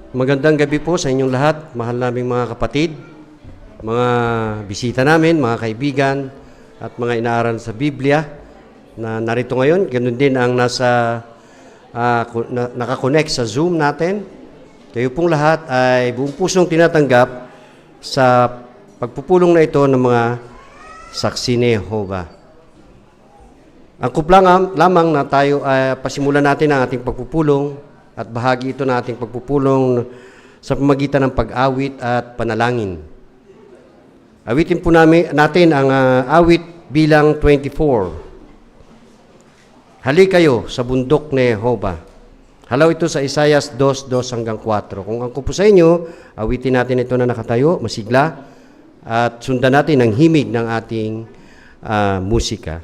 Magandang gabi po sa inyong lahat, mahal naming mga kapatid, mga bisita namin, mga kaibigan, at mga inaaral sa Biblia na narito ngayon. Ganun din ang nakakonect sa Zoom natin. Kayo pong lahat ay buong pusong tinatanggap sa pagpupulong na ito ng mga saksi ni Jehovah. Ang kuplang lamang na tayo ay pasimulan natin ang ating pagpupulong at bahagi ito na ating pagpupulong sa pamagitan ng pag-awit at panalangin. Awitin po natin ang awit bilang 24. Hali kayo sa bundok ni Jehovah. Halaw ito sa Isaiah 2:2-4. Kung angko po sa inyo, awitin natin ito na nakatayo, masigla, at sundan natin ang himig ng ating musika.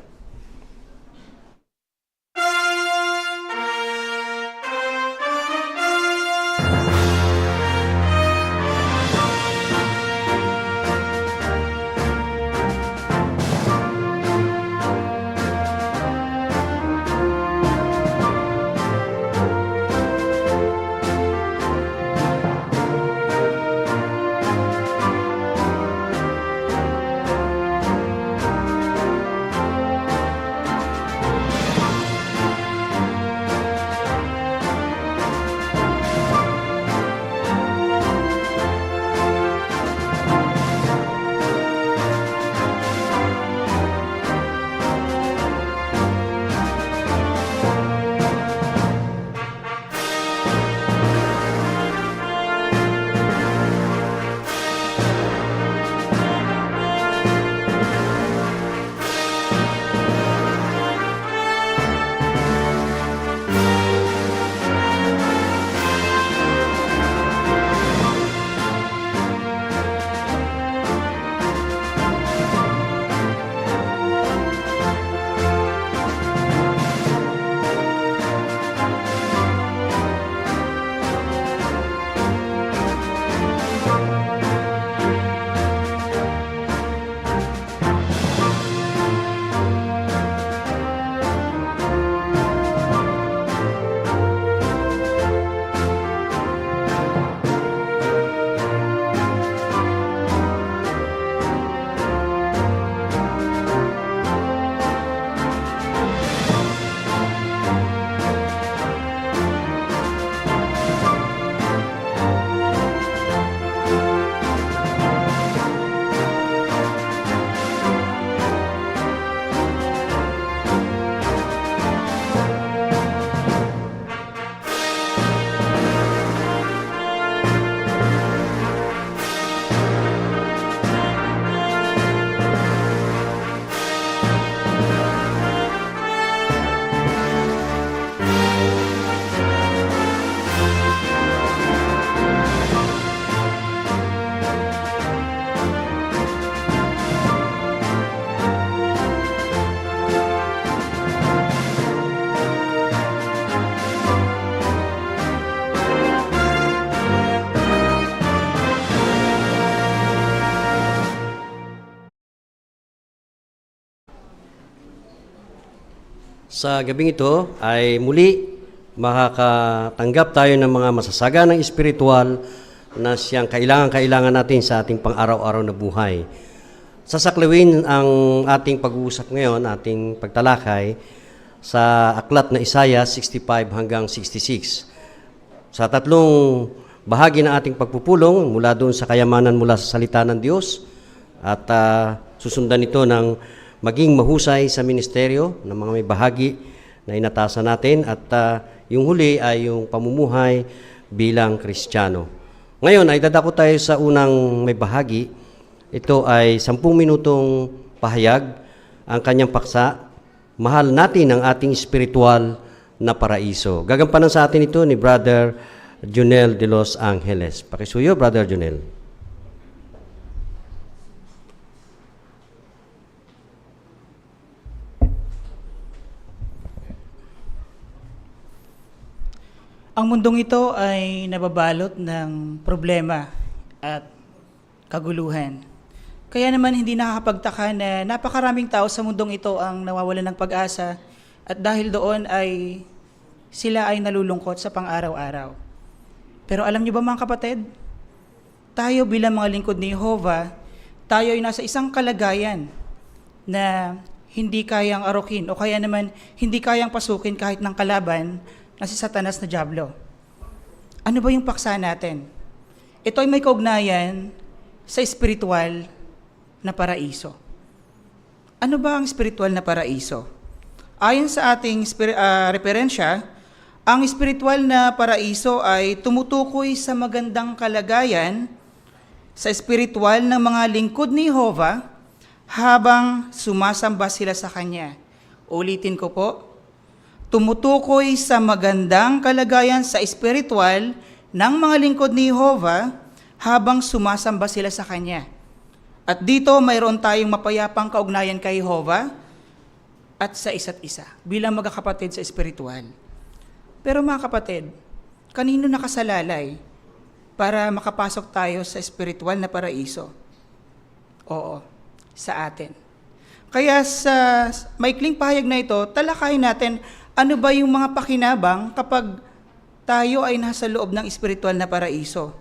Sa gabing ito ay muli makakatanggap tayo ng mga masasaganang espiritual na siyang kailangan natin sa ating pang-araw-araw na buhay. Sasaklawin ang ating pag-uusap ngayon, ating pagtalakay sa aklat na Isaiah 65-66. Sa tatlong bahagi ng ating pagpupulong, mula doon sa kayamanan mula sa salita ng Diyos at susundan ito ng maging mahusay sa ministeryo ng mga may bahagi na inatasan natin at yung huli ay yung pamumuhay bilang Kristiyano. Ngayon ay dadako tayo sa unang may bahagi. Ito ay 10 minutong pahayag ang kanyang paksa. Mahal natin ang ating spiritual na paraiso. Gagampanan sa atin ito ni Brother Junel de Los Angeles. Pakisuyo, Brother Junel. Ang mundong ito ay nababalot ng problema at kaguluhan. Kaya naman hindi nakakapagtaka na napakaraming tao sa mundong ito ang nawawalan ng pag-asa at dahil doon ay sila ay nalulungkot sa pang-araw-araw. Pero alam niyo ba mga kapatid, tayo bilang mga lingkod ni Jehovah, tayo ay nasa isang kalagayan na hindi kayang arukin o kaya naman hindi kayang pasukin kahit ng kalaban na si Satanas na Diablo. Ano ba yung paksa natin? Ito ay may kaugnayan sa espiritual na paraiso. Ano ba ang espiritual na paraiso? Ayon sa ating referensya, ang espiritual na paraiso ay tumutukoy sa magandang kalagayan sa espiritual ng mga lingkod ni Jehovah habang sumasamba sila sa Kanya. Ulitin ko po, tumutukoy sa magandang kalagayan sa espiritual ng mga lingkod ni Jehovah habang sumasamba sila sa Kanya. At dito mayroon tayong mapayapang kaugnayan kay Jehovah at sa isa't isa bilang magkakapatid sa espiritual. Pero mga kapatid, kanino nakasalalay para makapasok tayo sa espiritual na paraiso? Oo, sa atin. Kaya sa maikling pahayag na ito, talakayin natin ano ba yung mga pakinabang kapag tayo ay nasa loob ng espiritual na paraiso.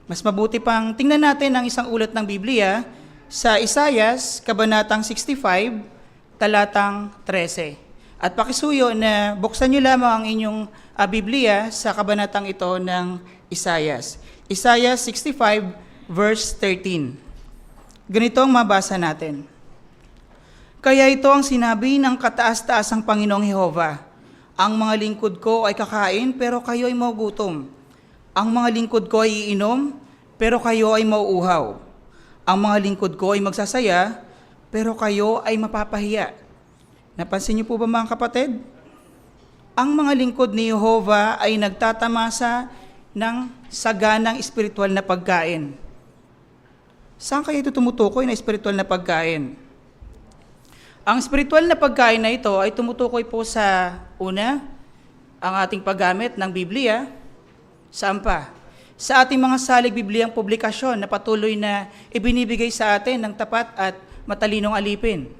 Mas mabuti pang tingnan natin ang isang ulat ng Biblia sa Isaias, Kabanatang 65, Talatang 13. At pakisuyo na buksan niyo lamang ang inyong Biblia sa kabanatang ito ng Isaias. Isaiah 65 verse 13. Ganito ang mabasa natin. Kaya ito ang sinabi ng kataas-taasang Panginoong Jehovah. Ang mga lingkod ko ay kakain pero kayo ay magugutom. Ang mga lingkod ko ay iinom pero kayo ay mauuhaw. Ang mga lingkod ko ay magsasaya pero kayo ay mapapahiya. Napansin niyo po ba mga kapatid? Ang mga lingkod ni Jehovah ay nagtatamasa ng saganang espiritual na pagkain. Saan kaya ito tumutukoy na espiritual na pagkain? Ang espiritual na pagkain na ito ay tumutukoy po sa una, ang ating paggamit ng Biblia. Saan pa? Sa ating mga salig Bibliang publikasyon na patuloy na ibinibigay sa atin ng tapat at matalinong alipin.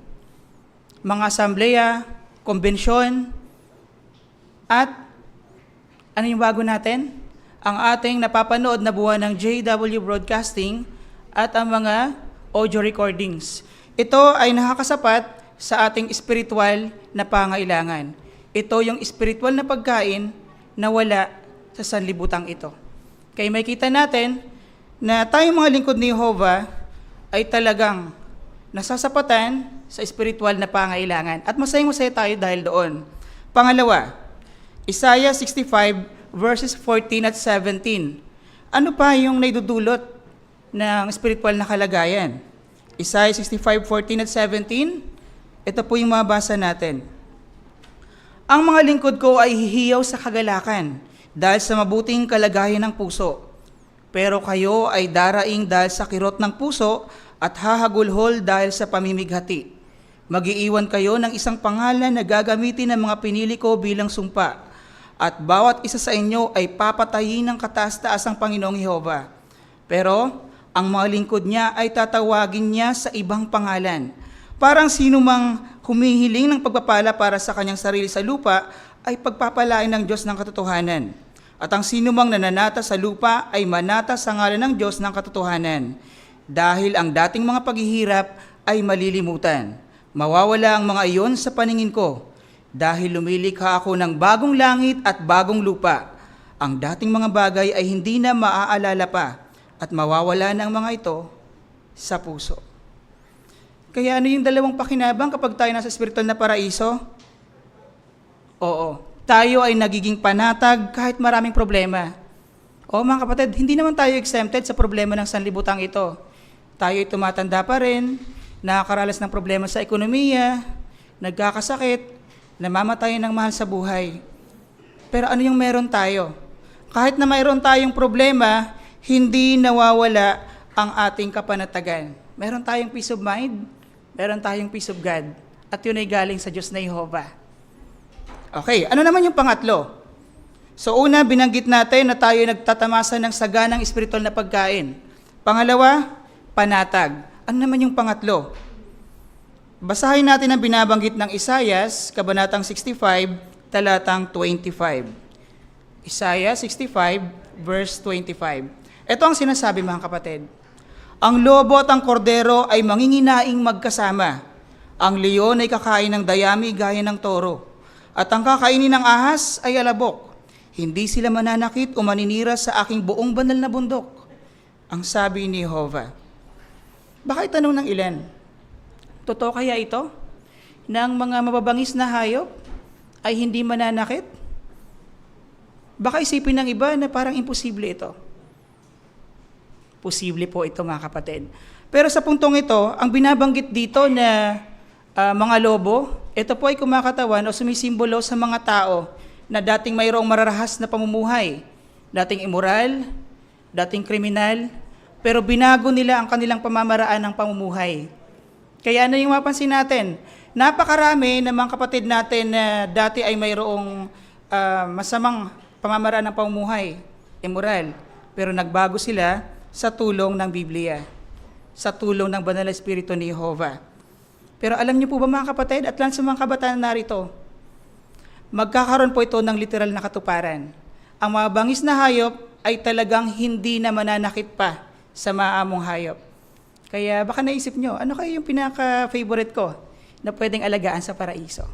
Mga asambleya, konbensyon, at ano yung bago natin? Ang ating napapanood na buwan ng JW Broadcasting at ang mga audio recordings. Ito ay nakakasapat sa ating espiritual na pangailangan. Ito yung espiritual na pagkain na wala sa sanlibutang ito. Kaya may kita natin na tayong mga lingkod ni Jehovah ay talagang nasasapatan sa espiritual na pangailangan. At masayang-masaya tayo dahil doon. Pangalawa, Isaiah 65 verses 14 at 17. Ano pa yung naidudulot ng espiritual na kalagayan? Isaiah 65, 14 at 17. Ito po yung mabasa natin. Ang mga lingkod ko ay hihiyaw sa kagalakan dahil sa mabuting kalagayan ng puso. Pero kayo ay daraing dahil sa kirot ng puso at hahagulhol dahil sa pamimighati. Mag-iiwan kayo ng isang pangalan na gagamitin ng mga pinili ko bilang sumpa. At bawat isa sa inyo ay papatayin ng kataas-taasang Panginoong Jehovah. Pero ang mga lingkod niya ay tatawagin niya sa ibang pangalan. Parang sino mang humihiling ng pagpapala para sa kanyang sarili sa lupa ay pagpapalain ng Diyos ng katotohanan. At ang sino mang nananata sa lupa ay manata sa ngalan ng Diyos ng katotohanan. Dahil ang dating mga paghihirap ay malilimutan. Mawawala ang mga iyon sa paningin ko. Dahil lumilikha ako ng bagong langit at bagong lupa. Ang dating mga bagay ay hindi na maaalala pa at mawawala na ang mga ito sa puso. Kaya ano yung dalawang pakinabang kapag tayo nasa espiritual na paraiso? Oo, tayo ay nagiging panatag kahit maraming problema. O mga kapatid, hindi naman tayo exempted sa problema ng sanlibutang ito. Tayo ay tumatanda pa rin, nakakaralas ng problema sa ekonomiya, nagkakasakit, namamatayan ng mahal sa buhay. Pero ano yung meron tayo? Kahit na mayroon tayong problema, hindi nawawala ang ating kapanatagan. Meron tayong peace of mind, meron tayong peace of God. At yun ay galing sa Diyos na Jehovah. Okay, ano naman yung pangatlo? So una, binanggit natin na tayo nagtatamasa ng saganang espiritual na pagkain. Pangalawa, panatag. Ano naman yung pangatlo? Basahin natin ang binabanggit ng Isaias, Kabanatang 65, Talatang 25. Isaiah 65, verse 25. Ito ang sinasabi, mga kapatid. Ang lobo at ang kordero ay manginginaing magkasama. Ang leon ay kakain ng dayami gaya ng toro. At ang kakainin ng ahas ay alabok. Hindi sila mananakit o maninira sa aking buong banal na bundok. Ang sabi ni Jehovah. Baka itanong ng ilan, totoo kaya ito? Ng mga mababangis na hayop ay hindi mananakit? Baka isipin ng iba na parang imposible ito. Posible po ito, mga kapatid. Pero sa puntong ito, ang binabanggit dito na mga lobo, ito po ay kumakatawan o sumisimbolo sa mga tao na dating mayroong mararahas na pamumuhay, dating immoral, dating kriminal, pero binago nila ang kanilang pamamaraan ng pamumuhay. Kaya ano yung mapansin natin? Napakarami ng mga kapatid natin na dati ay mayroong masamang pamamaraan ng pamumuhay, immoral, pero nagbago sila sa tulong ng Biblia, sa tulong ng Banal na Espiritu ni Jehovah. Pero alam niyo po ba, mga kapatid, at lang sa mga kabataan narito, magkakaroon po ito ng literal na katuparan. Ang mga bangis na hayop ay talagang hindi na mananakit pa sa maamong hayop. Kaya baka naisip nyo, ano kayo yung pinaka-favorite ko na pwedeng alagaan sa paraiso?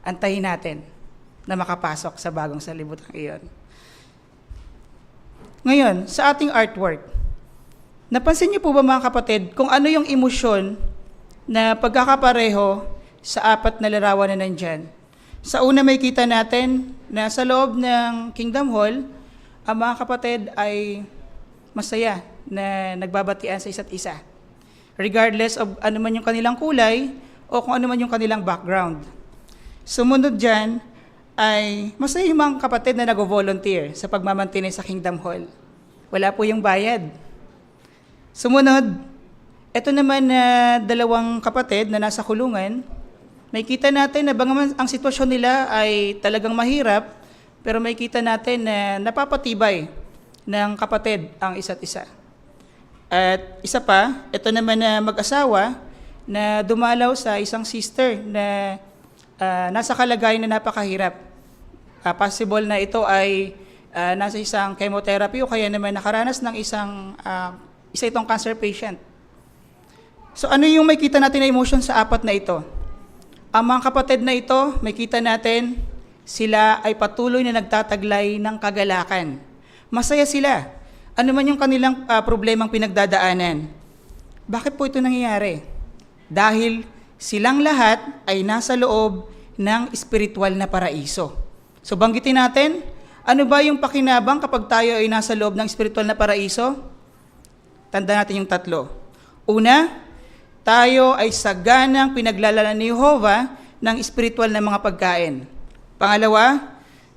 Antayin natin na makapasok sa bagong salibutang iyon. Ngayon, sa ating artwork, napansin niyo po ba, mga kapatid, kung ano yung emosyon na pagkakapareho sa apat na larawan na nandyan? Sa una, may kita natin na sa loob ng Kingdom Hall, ang mga kapatid ay masaya na nagbabatian sa isa't isa. Regardless of ano man yung kanilang kulay o kung ano man yung kanilang background. Sumunod dyan ay masaya yung mga kapatid na nag-volunteer sa pagmamantine sa Kingdom Hall. Wala po yung bayad. Sumunod, ito naman na dalawang kapatid na nasa kulungan, may kita natin na bagaman ang sitwasyon nila ay talagang mahirap, pero may kita natin na napapatibay ng kapatid ang isa't isa. At isa pa, ito naman na mag-asawa na dumalaw sa isang sister na nasa kalagayan na napakahirap. Possible na ito ay nasa isang chemotherapy o kaya naman nakaranas ng isa itong cancer patient. So ano yung may kita natin na emotion sa apat na ito? Ang mga kapatid na ito, may kita natin, sila ay patuloy na nagtataglay ng kagalakan. Masaya sila. Ano man yung kanilang problemang pinagdadaanan. Bakit po ito nangyayari? Dahil silang lahat ay nasa loob ng espiritual na paraiso. So banggitin natin, ano ba yung pakinabang kapag tayo ay nasa loob ng espiritual na paraiso? Tanda natin yung tatlo. Una, tayo ay saganang pinaglalanan ni Jehovah ng espiritual na mga pagkain. Pangalawa,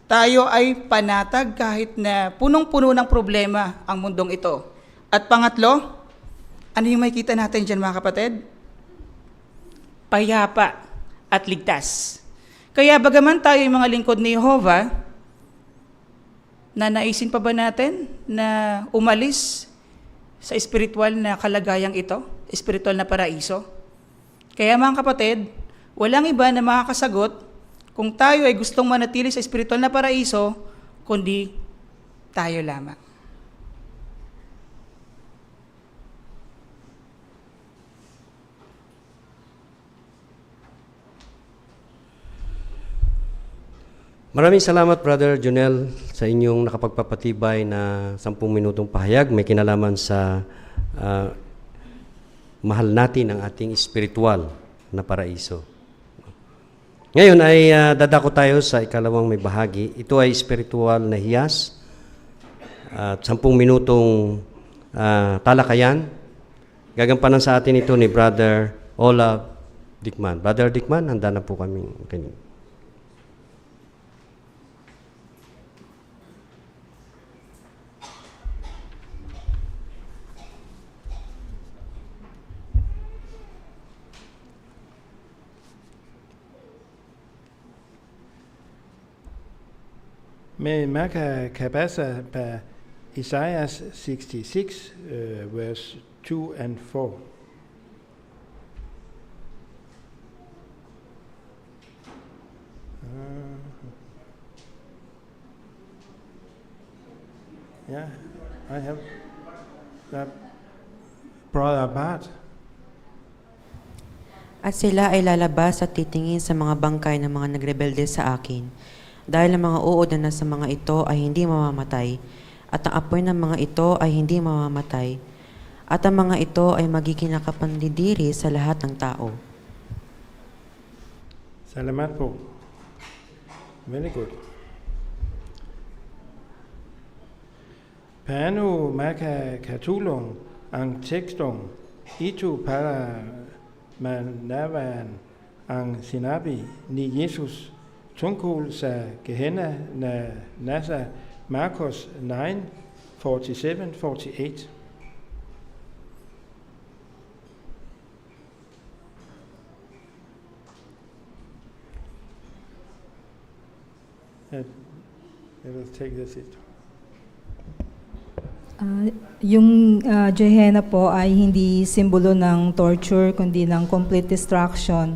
tayo ay panatag kahit na punong-puno ng problema ang mundong ito. At pangatlo, ano yung makikita natin dyan, mga kapatid? Payapa at ligtas. Kaya bagaman tayo yung mga lingkod ni Jehovah, nanaisin pa ba natin na umalis sa espiritual na kalagayang ito, espiritual na paraiso? Kaya mga kapatid, walang iba na makakasagot kung tayo ay gustong manatili sa espiritual na paraiso, kundi tayo lamang. Maraming salamat, Brother Junel, sa inyong nakapagpapatibay na 10 minutong pahayag. May kinalaman sa mahal natin ang ating espiritual na paraiso. Ngayon ay dadako tayo sa ikalawang may bahagi. Ito ay espiritual na hiyas at 10 minutong talakayan. Gagampanan sa atin ito ni Brother Olaf Dickman. Brother Dickman, handa na po kami kanina. Med Maka Kabasa by Isaiah 66, verse 2 and 4. Yeah, I have that brother Bart. At sila ay lalabas at titingin sa mga bangkay ng mga nagrebelde sa akin. Dahil ang mga uod na sa mga ito ay hindi mamamatay, at ang apoy ng mga ito ay hindi mamamatay, at ang mga ito ay magiging nakapandidiri sa lahat ng tao. Salamat po. Very good. Paano makakatulong ang tekstong ito para manawan ang sinabi ni Jesus tungkol sa Gehenna na nasa Marcos 9:47-48? I will take this. Yung Gehenna po ay hindi simbolo ng torture, kundi ng complete destruction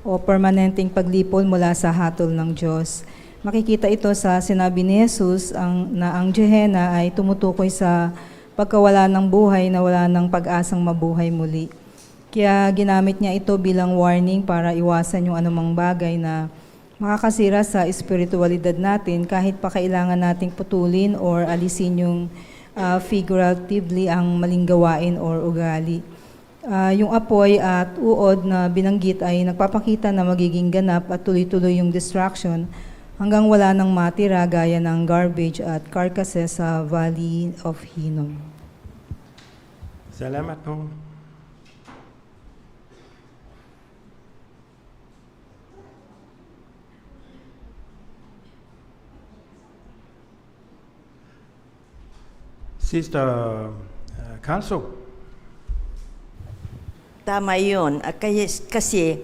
o permanenteng paglipol mula sa hatol ng Diyos. Makikita ito sa sinabi ni Jesus na ang Gehenna ay tumutukoy sa pagkawala ng buhay na wala ng pag-asang mabuhay muli. Kaya ginamit niya ito bilang warning para iwasan yung anumang bagay na makakasira sa espiritualidad natin kahit pa kailangan nating putulin or alisin yung figuratively ang maling gawain or ugali. Yung apoy at uod na binanggit ay nagpapakita na magiging ganap at tuloy-tuloy yung destruction hanggang wala nang matira gaya ng garbage at carcasses sa Valley of Hinnom. Salamat po. Sister Kanso. Tama yun. Kasi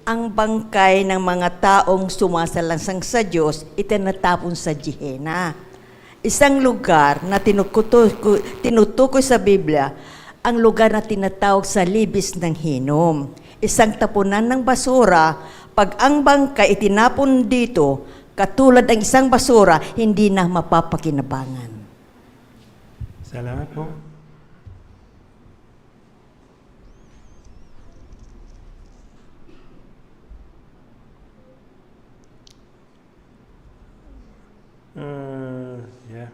ang bangkay ng mga taong sumasalangsang sa Diyos, itinatapon sa Gehenna. Isang lugar na tinutukoy sa Biblia, ang lugar na tinatawag sa libis ng Hinnom. Isang tapunan ng basura, pag ang bangkay itinapon dito, katulad ng isang basura, hindi na mapapakinabangan. Salamat po. Yeah.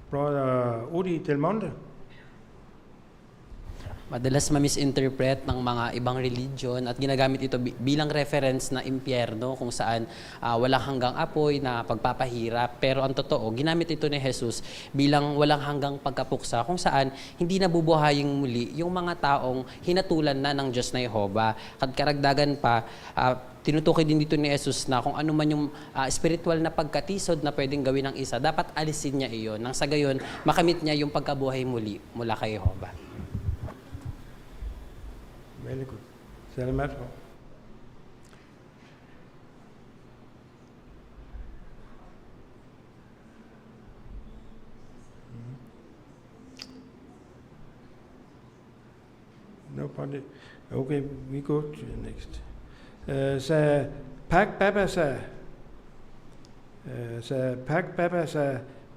Brother Udi Del Monte. Madalas ma-misinterpret ng mga ibang religion at ginagamit ito bilang reference na impyerno kung saan walang hanggang apoy na pagpapahirap. Pero ang totoo, ginamit ito ni Jesus bilang walang hanggang pagkapuksa kung saan hindi nabubuhaying muli yung mga taong hinatulan na ng Diyos na Jehovah. At karagdagan pa, tinutukoy din dito ni Jesus na kung ano man yung spiritual na pagkatisod na pwedeng gawin ng isa, dapat alisin niya iyon. Nang sa gayon, makamit niya yung pagkabuhay muli mula kay Jehovah. Very good. Salamat po. No problem. Okay, we go to the next. Sa pagbabasa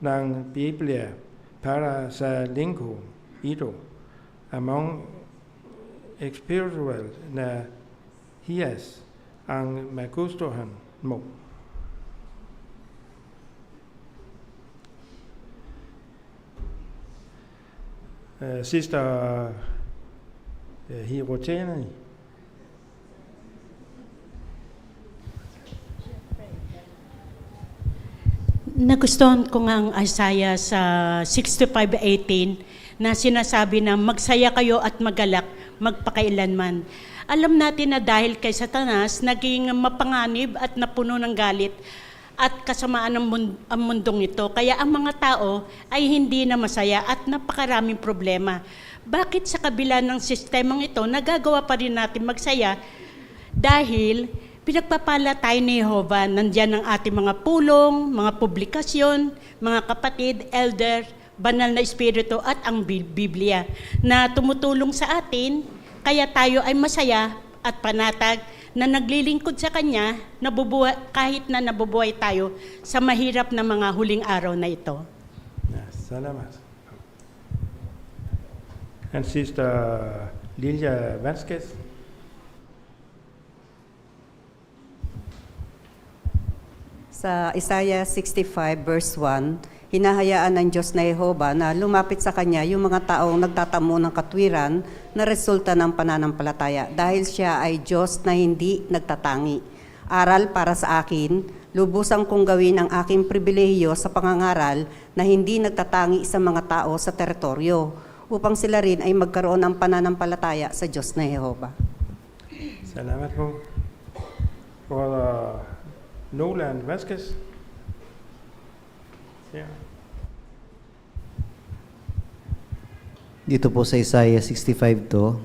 ng Biblia para sa linggo ito, among spiritual na hiyas ang magustuhan mo. Sister Hirotene. Nagustuhan ko nga ang Isaiah sa 65:18 na sinasabi na magsaya kayo at magalak magpakailanman. Alam natin na dahil kay Satanas, naging mapanganib at napuno ng galit at kasamaan ng ang mundong ito. Kaya ang mga tao ay hindi na masaya at napakaraming problema. Bakit sa kabila ng sistemang ito, nagagawa pa rin natin magsaya? Dahil pinagpapala tayo ni Jehovah, nandyan ang ating mga pulong, mga publikasyon, mga kapatid, elder, banal na espiritu at ang Biblia na tumutulong sa atin, kaya tayo ay masaya at panatag na naglilingkod sa Kanya, kahit na nabubuhay tayo sa mahirap na mga huling araw na ito. Salamat. And Sister Lilia Vasquez. Sa Isaiah 65 verse 1, hinahayaan ng Diyos na Jehova na lumapit sa Kanya yung mga taong nagtatamo ng katwiran na resulta ng pananampalataya dahil siya ay Diyos na hindi nagtatangi. Aral para sa akin, lubusan kong gawin ang aking pribilehiyo sa pangangaral na hindi nagtatangi sa mga tao sa teritoryo upang sila rin ay magkaroon ng pananampalataya sa Diyos na Jehova. Salamat po. For Nolan Vasquez. Yeah. Dito po sa Isaiah 65 to,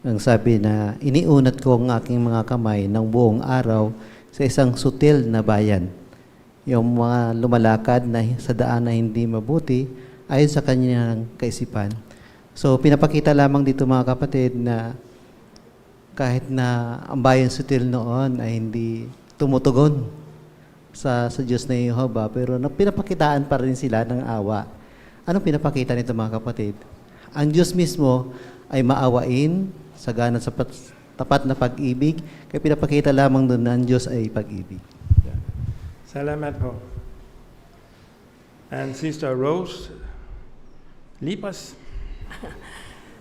ang sabi na, iniunat ko ang aking mga kamay ng buong araw sa isang sutil na bayan. Yung mga lumalakad na sa daan na hindi mabuti ayon sa kanyang kaisipan. So, pinapakita lamang dito mga kapatid na kahit na ang bayan sutil noon ay hindi tumutugon sa Diyos na Jehova, pero pinapakitaan pa rin sila ng awa. Anong pinapakita nito mga kapatid? Ang Diyos mismo ay maawain, sagana sa tapat na pag-ibig, kaya pinapakita lamang doon na ang Diyos ay pag-ibig. Yeah. Salamat po. And Sister Rose Lipas.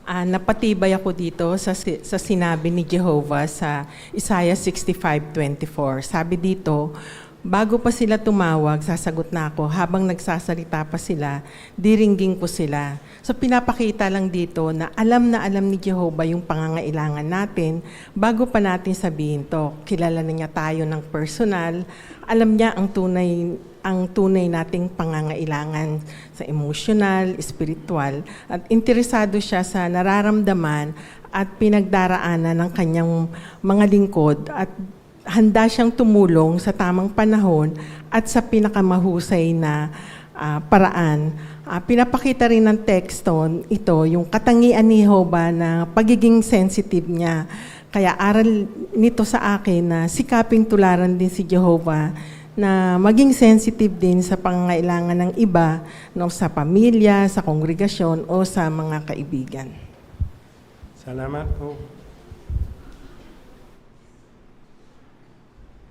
Napatibay ako dito sa sinabi ni Jehovah sa Isaiah 65:24. Sabi dito, bago pa sila tumawag, sasagot na ako. Habang nagsasalita pa sila, diringgin ko sila. So pinapakita lang dito na alam ni Jehovah yung pangangailangan natin bago pa natin sabihin to. Kilala na niya tayo ng personal. Alam niya ang tunay nating pangangailangan sa emotional, spiritual, at interesado siya sa nararamdaman at pinagdaraanan ng kanyang mga lingkod at handa siyang tumulong sa tamang panahon at sa pinakamahusay na paraan. Pinapakita rin ng teksto ito, yung katangian ni Jehovah na pagiging sensitive niya. Kaya aral nito sa akin na sikaping tularan din si Jehovah na maging sensitive din sa pangangailangan ng iba, no, sa pamilya, sa kongregasyon, o sa mga kaibigan. Salamat po.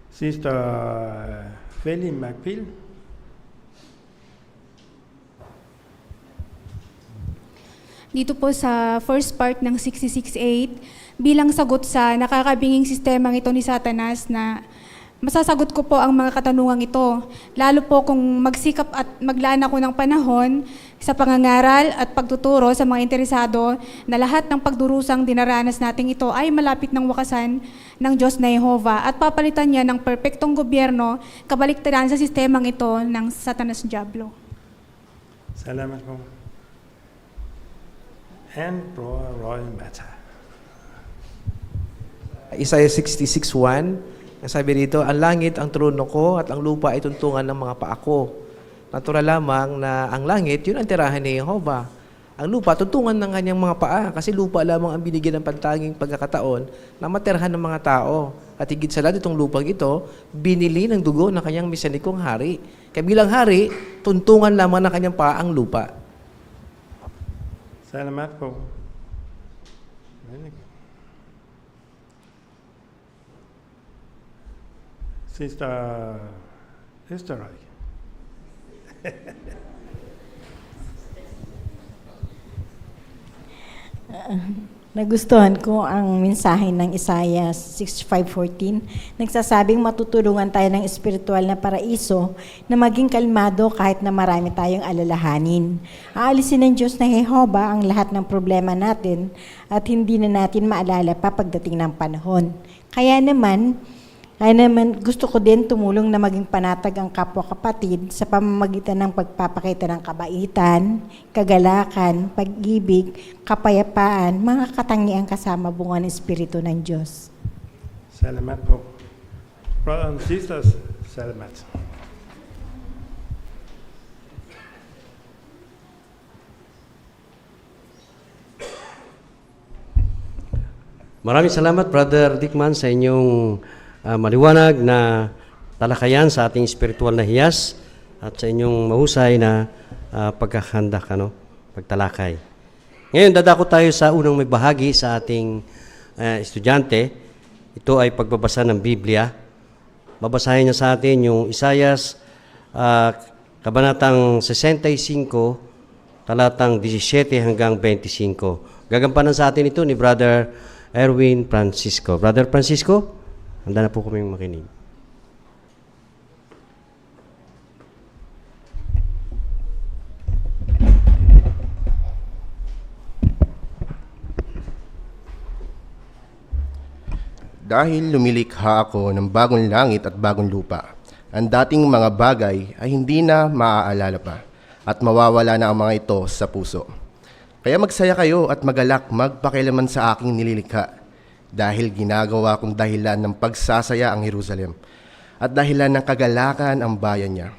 Sister Feli McPhail. Dito po sa first part ng 66:8, bilang sagot sa nakakabinging sistemang ito ni Satanas na masasagot ko po ang mga katanungang ito, lalo po kung magsikap at maglaan ako ng panahon sa pangangaral at pagtuturo sa mga interesado na lahat ng pagdurusang dinaranas nating ito ay malapit ng wakasan ng Diyos na Jehova at papalitan niya ng perpektong gobyerno kabaliktaran sa sistemang ito ng Satanas Diablo. Salamat po. And Bro Roy Mata. Isaiah 66:1, sabi dito, ang langit ang trono ko at ang lupa ay tuntungan ng mga paa ko. Natural lamang na ang langit, yun ang tirahan ni Jehovah. Ang lupa, tuntungan ng kanyang mga paa kasi lupa lamang ang binigyan ng pantanging pagkakataon na materhan ng mga tao. At higit sa lahat itong lupang ito, binili ng dugo ng kanyang misanikong hari. Kaya bilang hari, tuntungan lamang ng kanyang paa ang lupa. Salamat po. Sister Roy. Nagustuhan ko ang mensahe ng Isaiah 65:14. Nagsasabing matutulungan tayo ng espiritual na paraiso na maging kalmado kahit na marami tayong alalahanin. Aalisin ng Diyos na Jehova ang lahat ng problema natin at hindi na natin maalala pa pagdating ng panahon. Kaya naman gusto ko din tumulong na maging panatag ang kapwa-kapatid sa pamamagitan ng pagpapakita ng kabaitan, kagalakan, pag-ibig, kapayapaan, mga katangiang kasama bunga ng Espiritu ng Diyos. Salamat po. Brothers and sisters, salamat. Maraming salamat, Brother Dickman, sa inyong maliwanag na talakayan sa ating spiritual na hiyas. at sa inyong mahusay na pagkakahanda, pagtalakay. Ngayon, dadako tayo sa unang may bahagi sa ating estudyante. Ito ay pagbabasa ng Biblia. Babasahin niya sa atin yung Isayas, Kabanatang 65, talatang 17 hanggang 25. Gagampanan sa atin ito ni Brother Erwin Francisco. Brother Francisco, handa na po kaming makinig. Dahil lumilikha ako ng bagong langit at bagong lupa, ang dating mga bagay ay hindi na maaalala pa at mawawala na ang mga ito sa puso. Kaya magsaya kayo at magalak magpakialaman sa aking nililikha dahil ginagawa kong dahilan ng pagsasaya ang Jerusalem at dahilan ng kagalakan ang bayan niya.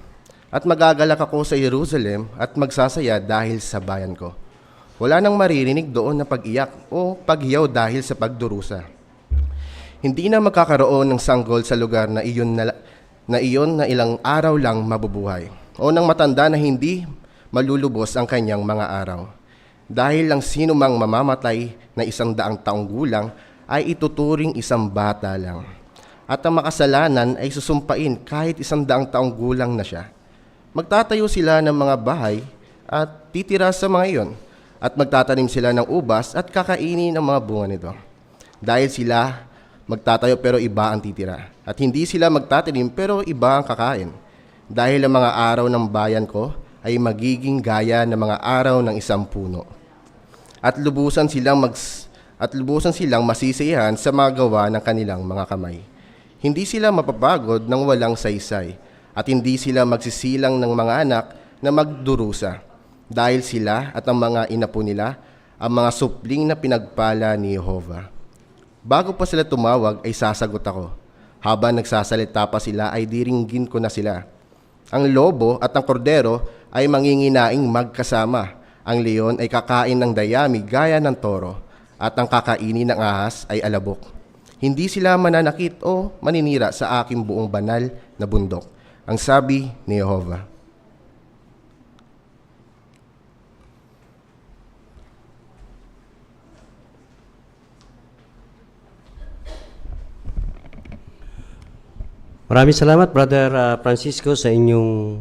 At magagalak ako sa Jerusalem at magsasaya dahil sa bayan ko. Wala nang maririnig doon na pag-iyak o paghiyaw dahil sa pagdurusa. Hindi na magkakaroon ng sanggol sa lugar na iyon na ilang araw lang mabubuhay o ng matanda na hindi malulubos ang kanyang mga araw. Dahil lang sino mang mamamatay na 100 taong gulang ay ituturing isang bata lang. At ang makasalanan ay susumpain kahit 100 taong gulang na siya. Magtatayo sila ng mga bahay at titira sa mga iyon at magtatanim sila ng ubas at kakainin ang mga bunga nito. Dahil sila magtatayo pero iba ang titira. At hindi sila magtatanim pero iba ang kakain. Dahil ang mga araw ng bayan ko ay magiging gaya ng mga araw ng isang puno. At lubusan silang masisiyahan sa mga gawa ng kanilang mga kamay. Hindi sila mapapagod ng walang saysay. At hindi sila magsisilang ng mga anak na magdurusa. Dahil sila at ang mga inapo nila ang mga supling na pinagpala ni Jehovah. Bago pa sila tumawag ay sasagot ako. Habang nagsasalita pa sila ay diringgin ko na sila. Ang lobo at ang kordero ay manginginaing magkasama. Ang leon ay kakain ng dayami gaya ng toro. At ang kakainin ng ahas ay alabok. Hindi sila mananakit o maninira sa aking buong banal na bundok. Ang sabi ni Jehovah. Maraming salamat, Brother Francisco, sa inyong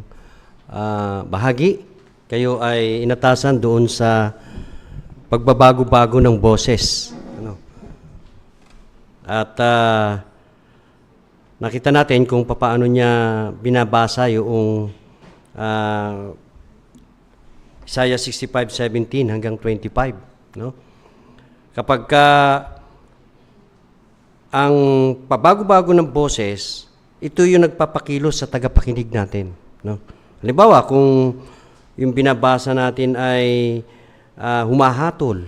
bahagi. Kayo ay inatasan doon sa pagbabago-bago ng boses. At nakita natin kung paano niya binabasa yung Isaiah 65:17 hanggang 25. Kapag ang pabago-bago ng boses, ito yung nagpapakilos sa tagapakinig natin. Halimbawa, kung yung binabasa natin ay humahatol,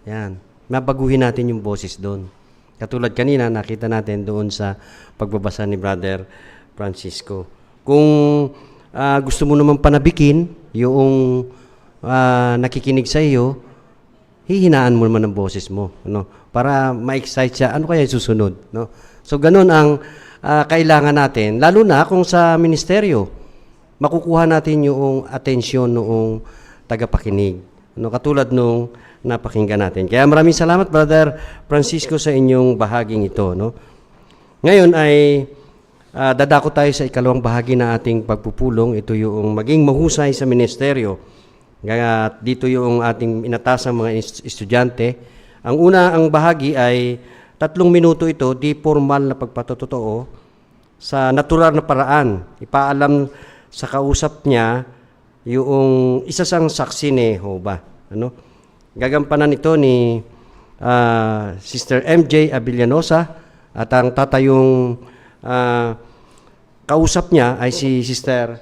yan, mabaguhin natin yung boses doon. Katulad kanina, nakita natin doon sa pagbabasa ni Brother Francisco. Kung gusto mo naman panabikin yung nakikinig sa iyo, hihinaan mo naman ang boses mo, para ma-excite siya. Ano kaya yung susunod? So, ganun ang kailangan natin, lalo na kung sa ministeryo, makukuha natin yung atensyon noong tagapakinig. Katulad nung napakinggan natin. Kaya maraming salamat, Brother Francisco, sa inyong bahaging ito. Ngayon ay dadako tayo sa ikalawang bahagi na ating pagpupulong. Ito yung maging mahusay sa ministeryo. Dito yung ating inatasang mga estudyante. Ang bahagi ay 3 minuto ito, di formal na pagpatotoo, sa natural na paraan. Ipaalam sa kausap niya yung isa sang saksi ni Jehovah. Gagampanan ito ni Sister MJ Abellanosa at ang tatayong kausap niya ay si Sister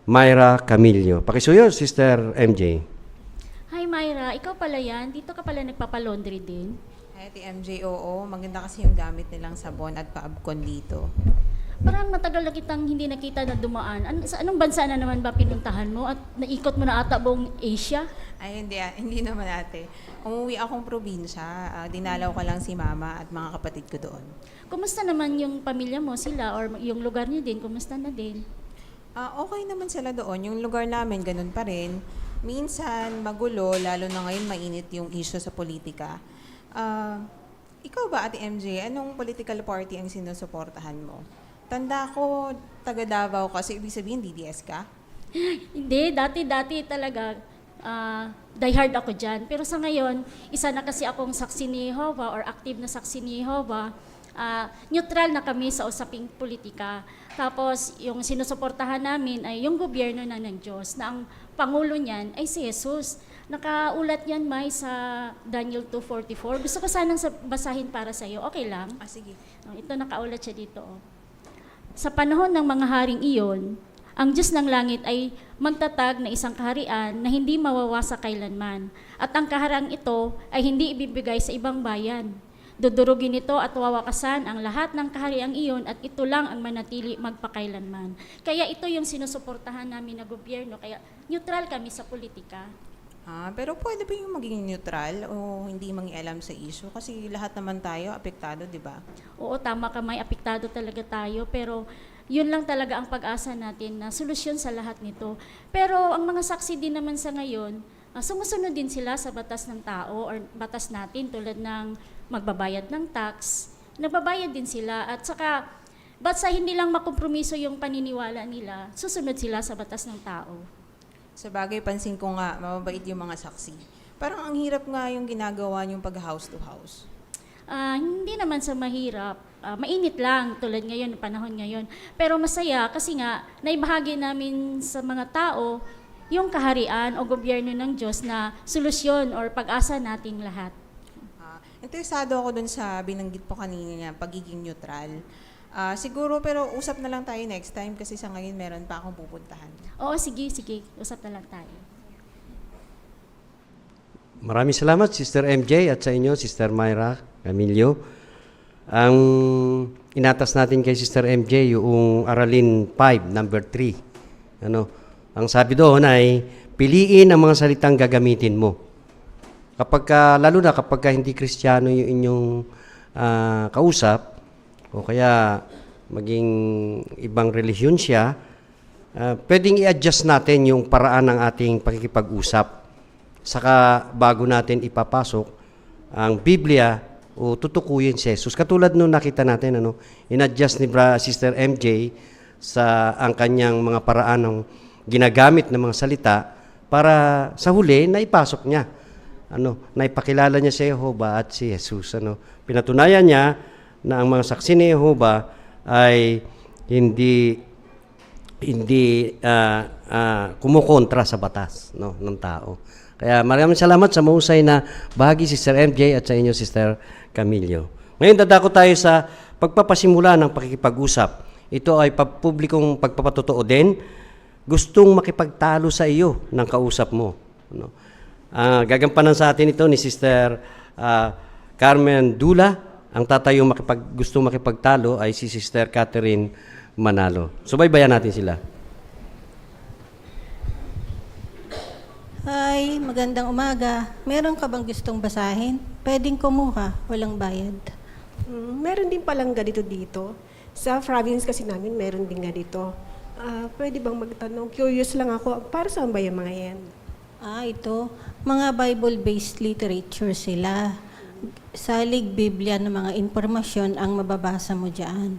Myra Camillo. Pakisuyo, Sister MJ. Hi Myra, ikaw pala yan? Dito ka pala nagpapalaundry din? Ate MJ, oo. Maganda kasi yung gamit nilang sabon at paabkon dito. Parang matagal na kitang hindi nakita na dumaan. Sa anong bansa na naman ba pinuntahan mo? At naikot mo na ata buong Asia? Ay, hindi naman ate. Umuwi akong probinsya. Dinalaw ko lang si mama at mga kapatid ko doon. Kumusta naman yung pamilya mo, sila, or yung lugar niyo din? Kumusta na din? Okay naman sila doon. Yung lugar namin, ganun pa rin. Minsan, magulo, lalo na ngayon mainit yung issue sa politika. Ikaw ba, Ate MJ, anong political party ang sinusuportahan mo? Tanda ko, taga Davao kasi ibig sabihin DDS ka? Hindi, dati talaga, diehard ako dyan. Pero sa ngayon, isa na kasi akong saksi ni Jehovah or active na saksi ni Jehovah. Neutral na kami sa usaping politika. Tapos, yung sinusuportahan namin ay yung gobyerno ng Diyos, na ang Pangulo niyan ay si Jesus. Nakaulat yan, May, sa Daniel 2:44. Gusto ko sanang basahin para sa iyo. Okay lang? Sige. Ito, nakaulat siya dito. Sa panahon ng mga haring iyon, ang Diyos ng langit ay magtatag na isang kaharian na hindi mawawasak kailanman. At ang kaharang ito ay hindi ibibigay sa ibang bayan. Dudurugin ito at wawakasan ang lahat ng kahariang iyon at ito lang ang manatili magpakailanman. Kaya ito yung sinusuportahan namin na gobyerno. Kaya neutral kami sa politika. Pero pwede ba yung maging neutral o hindi mangialam sa issue? Kasi lahat naman tayo apektado, di ba? Oo, tama ka, May, apektado talaga tayo. Pero yun lang talaga ang pag-asa natin na solusyon sa lahat nito. Pero ang mga saksi din naman sa ngayon, sumusunod din sila sa batas ng tao or batas natin tulad ng magbabayad ng tax. Nagbabayad din sila at saka basta hindi lang makompromiso yung paniniwala nila, susunod sila sa batas ng tao. Sa bagay, pansin ko nga, mababait yung mga saksi. Parang ang hirap nga yung ginagawa yung pag-house to house. Hindi naman sa mahirap. Mainit lang tulad ngayon, panahon ngayon. Pero masaya kasi nga, naibahagi namin sa mga tao yung kaharian o gobyerno ng Diyos na solusyon or pag-asa nating lahat. Interesado ako dun sa binanggit po kanina niya, pagiging neutral. Siguro, pero usap na lang tayo next time kasi sa ngayon meron pa akong pupuntahan. Oo, sige. Usap na lang tayo. Maraming salamat, Sister MJ, at sa inyo, Sister Myra Camillo. Ang inatas natin kay Sister MJ, yung Aralin 5, number 3. Ang sabi doon ay, piliin ang mga salitang gagamitin mo. Lalo na kapag hindi Kristiyano yung inyong kausap, o kaya maging ibang relihiyon siya, pwedeng i-adjust natin yung paraan ng ating pakikipag-usap. Saka bago natin ipapasok ang Biblia o tutukuyin si Jesus. Katulad nung nakita natin, in-adjust ni Sister MJ sa ang kanyang mga paraan ng ginagamit ng mga salita para sa huli na ipasok niya. Naipakilala niya si Jehovah at si Jesus. Pinatunayan niya na ang mga saksi ni Jehovah ay hindi kumukontra sa batas ng tao. Kaya maraming salamat sa mahusay na bahagi, Sister MJ, at sa inyo, Sister Camillo. Ngayon, dadako tayo sa pagpapasimula ng pakikipag-usap. Ito ay publikong pagpapatotoo din. Gustong makipagtalo sa iyo ng kausap mo. Gagampanan sa atin ito ni Sister Carmen Dula. Ang tatayong gustong makipagtalo ay si Sister Catherine Manalo. Subaybayan natin sila. Hi, magandang umaga. Meron ka bang gustong basahin? Pwedeng kumuha, walang bayad. Meron din palang ganito dito. Sa province kasi namin, meron din ganito. Pwede bang magtanong? Curious lang ako, para saan ba yung mga yan? Ito. Mga Bible-based literature sila. Salig Biblia ng mga impormasyon ang mababasa mo dyan.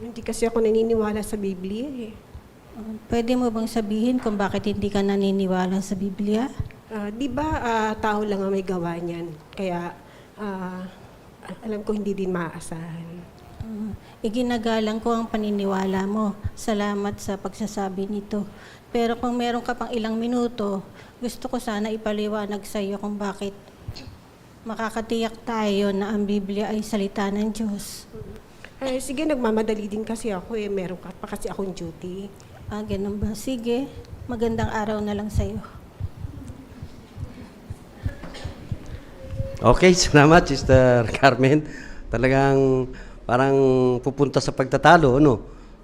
Hindi kasi ako naniniwala sa Biblia eh. Pwede mo bang sabihin kung bakit hindi ka naniniwala sa Biblia? Di ba tao lang ang may gawa niyan? Kaya alam ko hindi din maaasahan. Iginagalang ko ang paniniwala mo. Salamat sa pagsasabi nito. Pero kung meron ka pang ilang minuto, gusto ko sana ipaliwanag sa iyo kung bakit makakatiyak tayo na ang Biblia ay salita ng Diyos. Sige, nagmamadali din kasi ako eh. Meron pa kasi akong duty. Ganun ba? Sige, magandang araw na lang sa'yo. Okay, salamat, Sister Carmen. Talagang parang pupunta sa pagtatalo,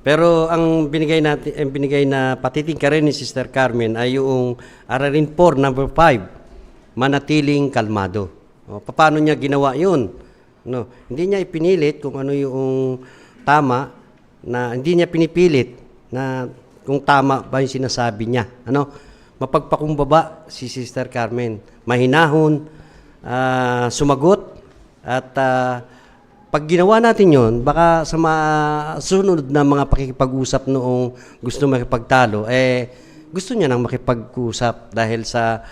Pero ang binigay na patiting ka rin ni Sister Carmen ay yung Aralin 4, number 5, manatiling kalmado. Paano niya ginawa yun? Hindi niya ipinilit kung ano yung tama, na hindi niya pinipilit na kung tama ba yung sinasabi niya. Ano? Mapagpakumbaba si Sister Carmen. Mahinahon, sumagot, at pag ginawa natin yon, baka sa sunod na mga pakikipag-usap noong gusto makipagtalo, gusto niya nang makipag-usap dahil sa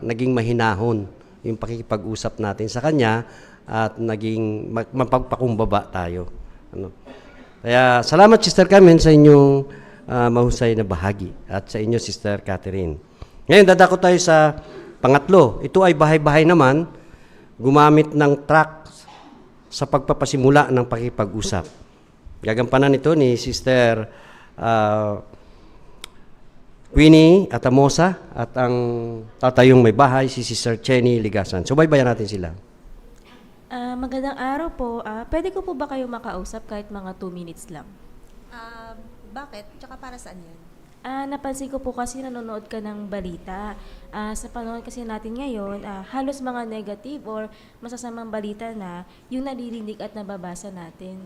naging mahinahon yung pakikipag-usap natin sa kanya at naging mapagpakumbaba tayo. Ano? Kaya salamat Sister Carmen sa inyong mahusay na bahagi at sa inyo Sister Catherine. Ngayon dadako tayo sa pangatlo. Ito ay bahay-bahay naman, gumamit ng track sa pagpapasimula ng pakipag-usap. Gagampanan ito ni Sister Queenie Atamosa at ang tatayong may bahay si Sister Chenny Ligasan. Subaybayan natin sila. Magandang araw po. Pwede ko po ba kayo makausap kahit mga 2 minutes lang? Bakit? Tsaka para saan yan? Napansin ko po kasi nanonood ka ng balita. Sa panahon kasi natin ngayon, halos mga negative or masasamang balita na yung naririnig at nababasa natin.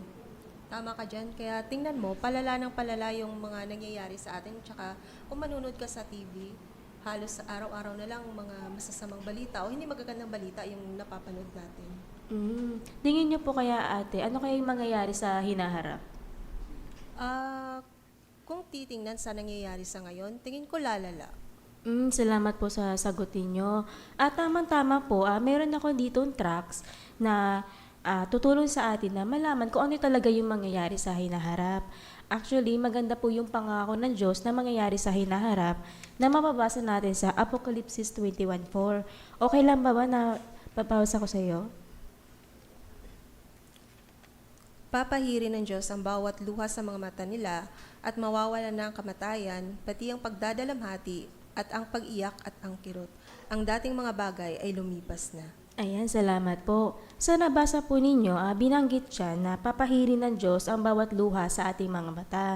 Tama ka dyan. Kaya tingnan mo, palala ng palala yung mga nangyayari sa atin. Tsaka kung manunod ka sa TV, halos araw-araw na lang mga masasamang balita o hindi magagandang balita yung napapanood natin. Tingin niyo po kaya ate, ano kaya yung mangyayari sa hinaharap? Kung titingnan sa nangyayari sa ngayon, tingin ko lalala. Salamat po sa sagutin nyo. At tama-tama po, meron ako ditong tracks na tutulong sa atin na malaman kung ano talaga yung mangyayari sa hinaharap. Actually, maganda po yung pangako ng Diyos na mangyayari sa hinaharap na mababasa natin sa Apocalypse 21:4. Okay lang ba na papausa ko sa iyo? Papahirin ng Diyos ang bawat luha sa mga mata nila at mawawala na ang kamatayan, pati ang pagdadalamhati at ang pag-iyak at ang kirot. Ang dating mga bagay ay lumipas na. Ayan, salamat po. Sa nabasa po ninyo, binanggit siya na papahirin ng Diyos ang bawat luha sa ating mga mata.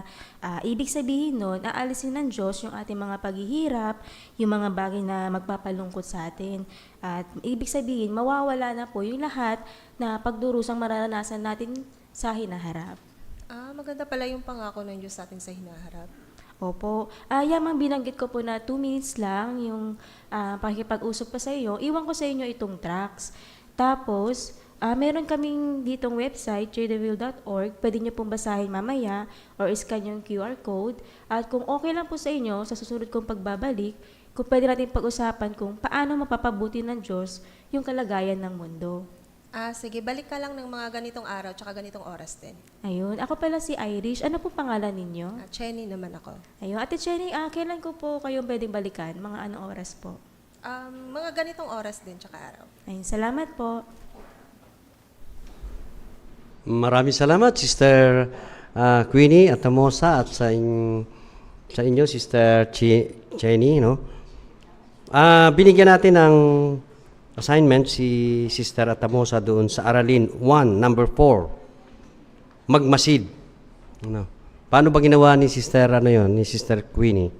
Ibig sabihin nun, aalisin ng Diyos yung ating mga paghihirap, yung mga bagay na magpapalungkot sa atin. At ibig sabihin, mawawala na po yung lahat na pagdurusang mararanasan natin sa hinaharap. Maganda pala yung pangako ng Diyos sa atin sa hinaharap. Opo. Yamang binanggit ko po na 2 minutes lang yung pakikipag-usap pa sa iyo. Iwan ko sa inyo itong tracks. Tapos, meron kaming ditong website, tradethewill.org. Pwede nyo pong basahin mamaya or scan yung QR code. At kung okay lang po sa inyo, sa susunod kong pagbabalik, kung pwede natin pag-usapan kung paano mapapabuti ng Diyos yung kalagayan ng mundo. Sige, balik ka lang ng mga ganitong araw tsaka ganitong oras din. Ayun. Ako pala si Irish. Ano po pangalan ninyo? Chenny naman ako. Ayun. Ate Chenny, kailan ko po kayong pwedeng balikan? Mga anong oras po? Mga ganitong oras din tsaka araw. Ayun. Salamat po. Maraming salamat, Sister Queenie Atamosa at sa inyo, Sister Chenny. No? Binigyan natin ng assignment si Sister Atamosa doon sa Aralin 1, number 4. Magmasid. Ano? Paano ba ginawa ni Sister ni Sister Queenie?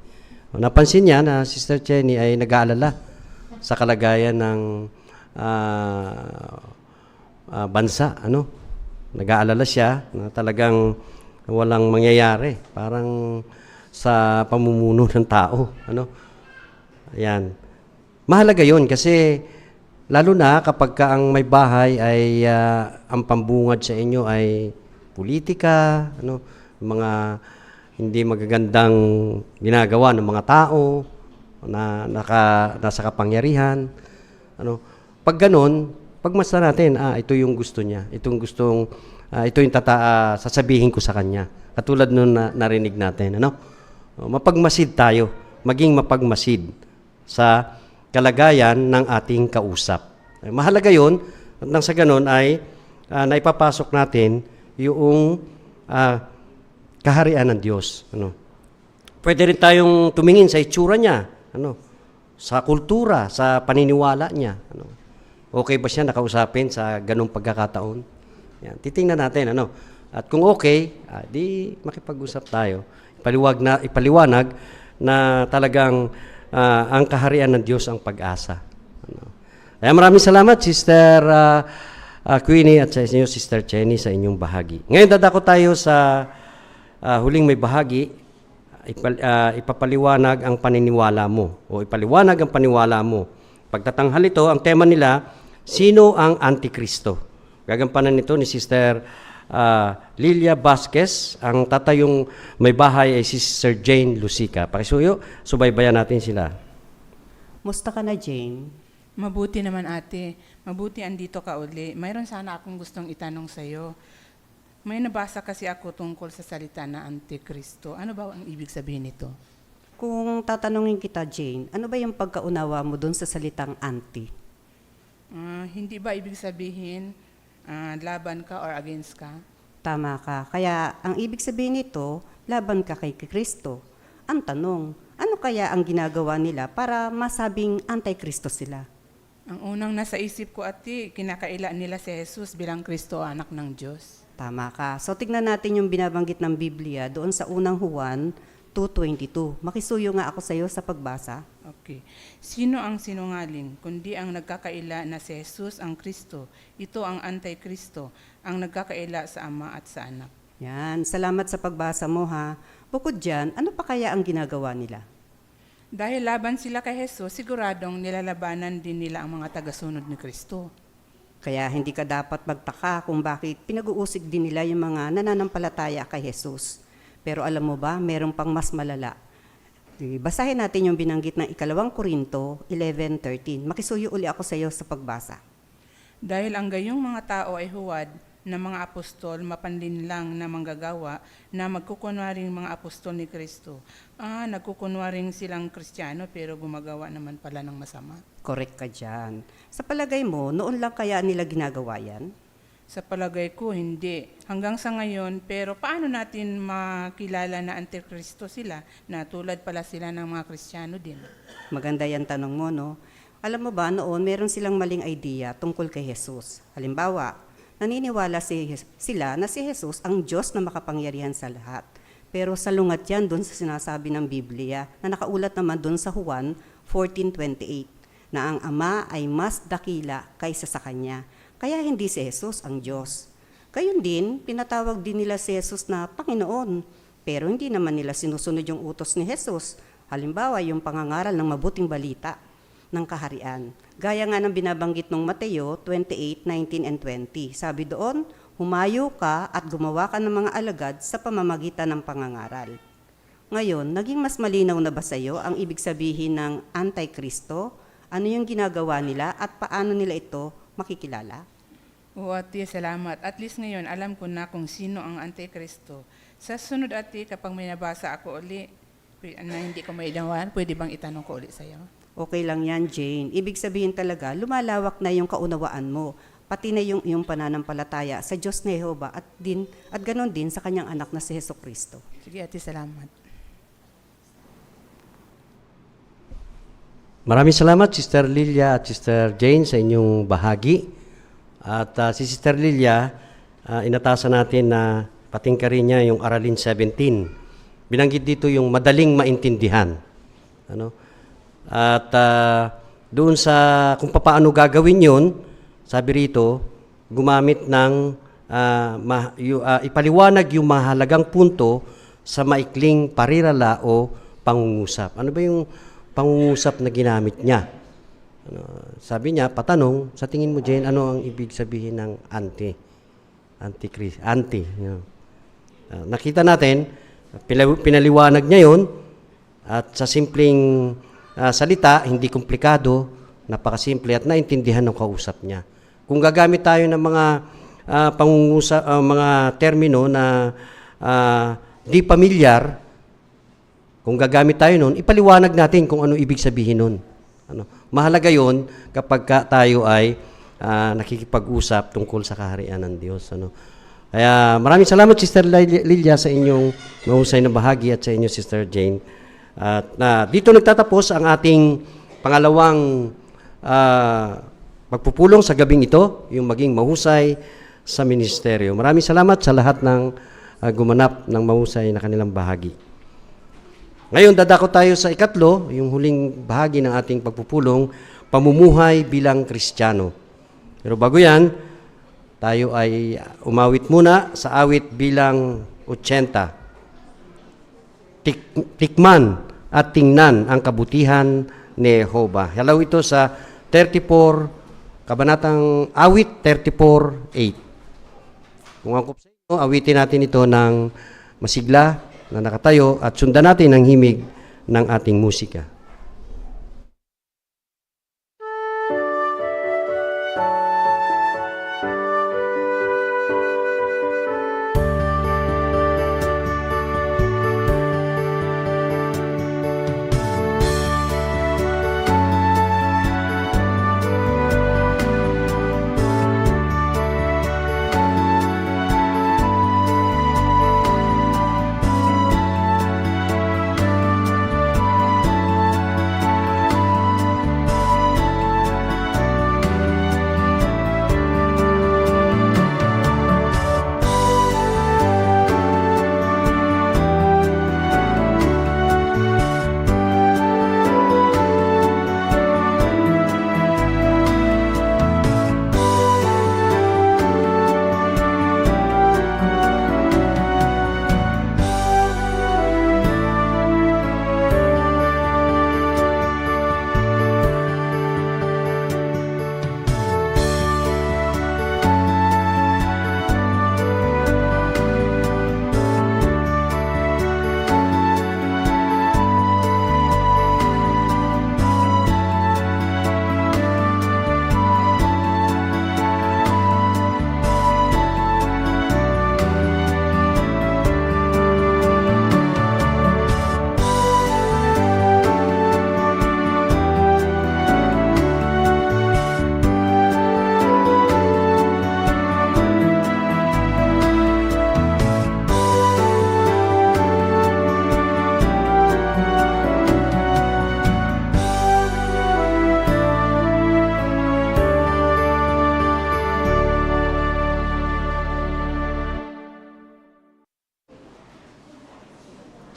Napansin niya na Sister Chenny ay nag-aalala sa kalagayan ng bansa, ano? Nag-aalala siya na talagang walang mangyayari, parang sa pamumuno ng tao, ano? Ayan. Mahalaga 'yon kasi lalo na kapag ang may bahay ay ang pambungad sa inyo ay politika, ano, mga hindi magagandang ginagawa ng mga tao na nasa kapangyarihan. Ano, pag ganun, pagmasdan natin, ito yung gusto niya, ito yung sasabihin ko sa kanya. Katulad nung narinig natin, ano? Mapagmasid tayo, maging mapagmasid sa kalagayan ng ating kausap. Mahalaga yun, at nang sa ganun ay naipapasok natin yung kaharian ng Diyos. Ano? Pwede rin tayong tumingin sa itsura niya, ano? Sa kultura, sa paniniwala niya. Ano? Okay ba siya nakausapin sa ganung pagkakataon? Yan. Titingnan natin. Ano? At kung okay, di makipag-usap tayo. Ipaliwanag na talagang ang kaharian ng Diyos ang pag-asa. Ano? Kaya maraming salamat, Sister Queenie at sa inyo, Sister Chenny, sa inyong bahagi. Ngayon dadako tayo sa huling may bahagi. ipapaliwanag ang paniniwala mo o ipaliwanag ang paniwala mo. Pagtatanghal ito, ang tema nila, sino ang Antikristo? Gagampanan nito ni Sister Lilia Vasquez. Ang tatayong may bahay ay si Sister Jane Lucica. Pakisuyo, subaybayan natin sila. Musta ka na, Jane? Mabuti naman ate. Mabuti andito ka uli. Mayroon sana akong gustong itanong sa'yo. May nabasa kasi ako tungkol sa salita na Antikristo. Ano ba ang ibig sabihin nito? Kung tatanungin kita, Jane, ano ba yung pagkaunawa mo doon sa salitang anti? Hindi ba ibig sabihin laban ka or against ka? Tama ka. Kaya ang ibig sabihin nito, laban ka kay Kristo. Ang tanong, ano kaya ang ginagawa nila para masabing anti-Kristo sila? Ang unang nasa isip ko ate, kinakaila nila si Jesus bilang Kristo, anak ng Diyos. Tama ka. So tignan natin yung binabanggit ng Biblia doon sa unang Juan 2:22. Makisuyo nga ako sa iyo sa pagbasa. Okay. Sino ang sinungaling, kundi ang nagkakaila na si Jesus ang Kristo? Ito ang anti-Kristo, ang nagkakaila sa Ama at sa Anak. Yan. Salamat sa pagbasa mo ha. Bukod dyan, ano pa kaya ang ginagawa nila? Dahil laban sila kay Jesus, siguradong nilalabanan din nila ang mga tagasunod ni Kristo. Kaya hindi ka dapat magtaka kung bakit pinag-uusig din nila yung mga nananampalataya kay Jesus. Pero alam mo ba, meron pang mas malala. Basahin natin yung binanggit ng 2 Korinto 11:13. Makisuyo uli ako sa iyo sa pagbasa. Dahil ang gayong mga tao ay huwad na mga apostol, mapanlinlang na manggagawa na magkukunwaring mga apostol ni Kristo. Nagkukunwaring silang Kristiyano pero gumagawa naman pala ng masama. Correct ka dyan. Sa palagay mo, noon lang kaya nila ginagawa yan? Sa palagay ko, hindi. Hanggang sa ngayon, pero paano natin makilala na Antikristo sila na tulad pala sila ng mga Kristiyano din? Maganda yan tanong mo, no? Alam mo ba, noon meron silang maling idea tungkol kay Jesus. Halimbawa, naniniwala sila na si Jesus ang Diyos na makapangyarihan sa lahat. Pero salungat yan doon sa sinasabi ng Biblia na nakaulat naman doon sa Juan 14:28 na ang Ama ay mas dakila kaysa sa Kanya. Kaya hindi si Jesus ang Diyos. Gayon din, pinatawag din nila si Jesus na Panginoon. Pero hindi naman nila sinusunod yung utos ni Jesus. Halimbawa, yung pangangaral ng mabuting balita ng kaharian. Gaya nga ng binabanggit ng Mateo 28:19 and 20. Sabi doon, humayo ka at gumawa ka ng mga alagad sa pamamagitan ng pangangaral. Ngayon, naging mas malinaw na ba sa iyo ang ibig sabihin ng Antikristo? Ano yung ginagawa nila at paano nila ito makikilala? Oo ate, salamat. At least ngayon, alam ko na kung sino ang Antikristo. Sa sunod ate, kapag may nabasa ako uli, na hindi ko maidawan, pwede bang itanong ko uli sa'yo? Okay lang yan, Jane. Ibig sabihin talaga, lumalawak na yung kaunawaan mo, pati na yung iyong pananampalataya sa Diyos na Jehova at ganon din sa kanyang anak na si Jesucristo. Sige ate, salamat. Maraming salamat, Sister Lilia at Sister Jane, sa inyong bahagi. At si Sister Lilia, inatasan natin na patingkarin niya yung Aralin 17. Binanggit dito yung madaling maintindihan. Ano? At doon sa kung paano gagawin yun, sabi rito, gumamit ng ipaliwanag yung mahalagang punto sa maikling parirala o pangungusap. Ano ba yung pangungusap na ginamit niya? Sabi niya, patanong, sa tingin mo, Jane, ano ang ibig sabihin ng anti? Nakita natin, pinaliwanag niya yun, at sa simpleng salita, hindi komplikado, napakasimple at naintindihan ng kausap niya. Kung gagamit tayo ng mga pangungusap, mga termino na di pamilyar, kung gagamit tayo nun, ipaliwanag natin kung ano ibig sabihin nun. Mahalaga yun kapag tayo ay nakikipag-usap tungkol sa kaharian ng Diyos. Kaya maraming salamat, Sister Lilia, sa inyong mahusay na bahagi at sa inyo, Sister Jane. At dito nagtatapos ang ating pangalawang pagpupulong sa gabing ito, yung maging mahusay sa ministeryo. Maraming salamat sa lahat ng gumanap ng mahusay na kanilang bahagi. Ngayon, dadako tayo sa ikatlo, yung huling bahagi ng ating pagpupulong, pamumuhay bilang Kristiyano. Pero bago yan, tayo ay umawit muna sa awit bilang 80. tikman at tingnan ang kabutihan ni Jehovah. Hello ito sa 34, Kabanatang Awit 34:8. Kung angkop sa inyo, awitin natin ito ng masigla na nakatayo at sundan natin ang himig ng ating musika.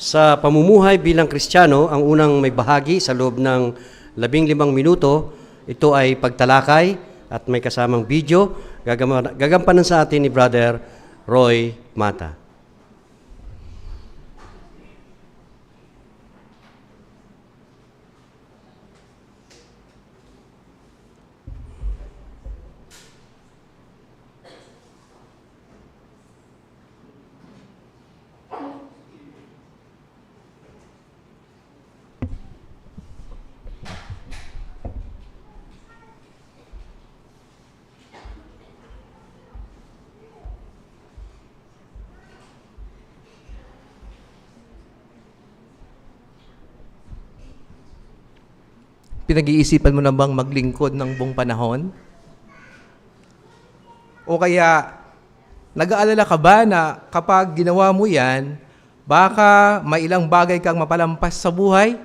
Sa pamumuhay bilang Kristiyano, ang unang may bahagi sa loob ng 15 minuto, ito ay pagtalakay at may kasamang video. Gagampanan sa atin ni Brother Roy Mata. Pinag-iisipan mo na bang maglingkod ng buong panahon? O kaya, nag-aalala ka ba na kapag ginawa mo yan, baka may ilang bagay kang mapalampas sa buhay?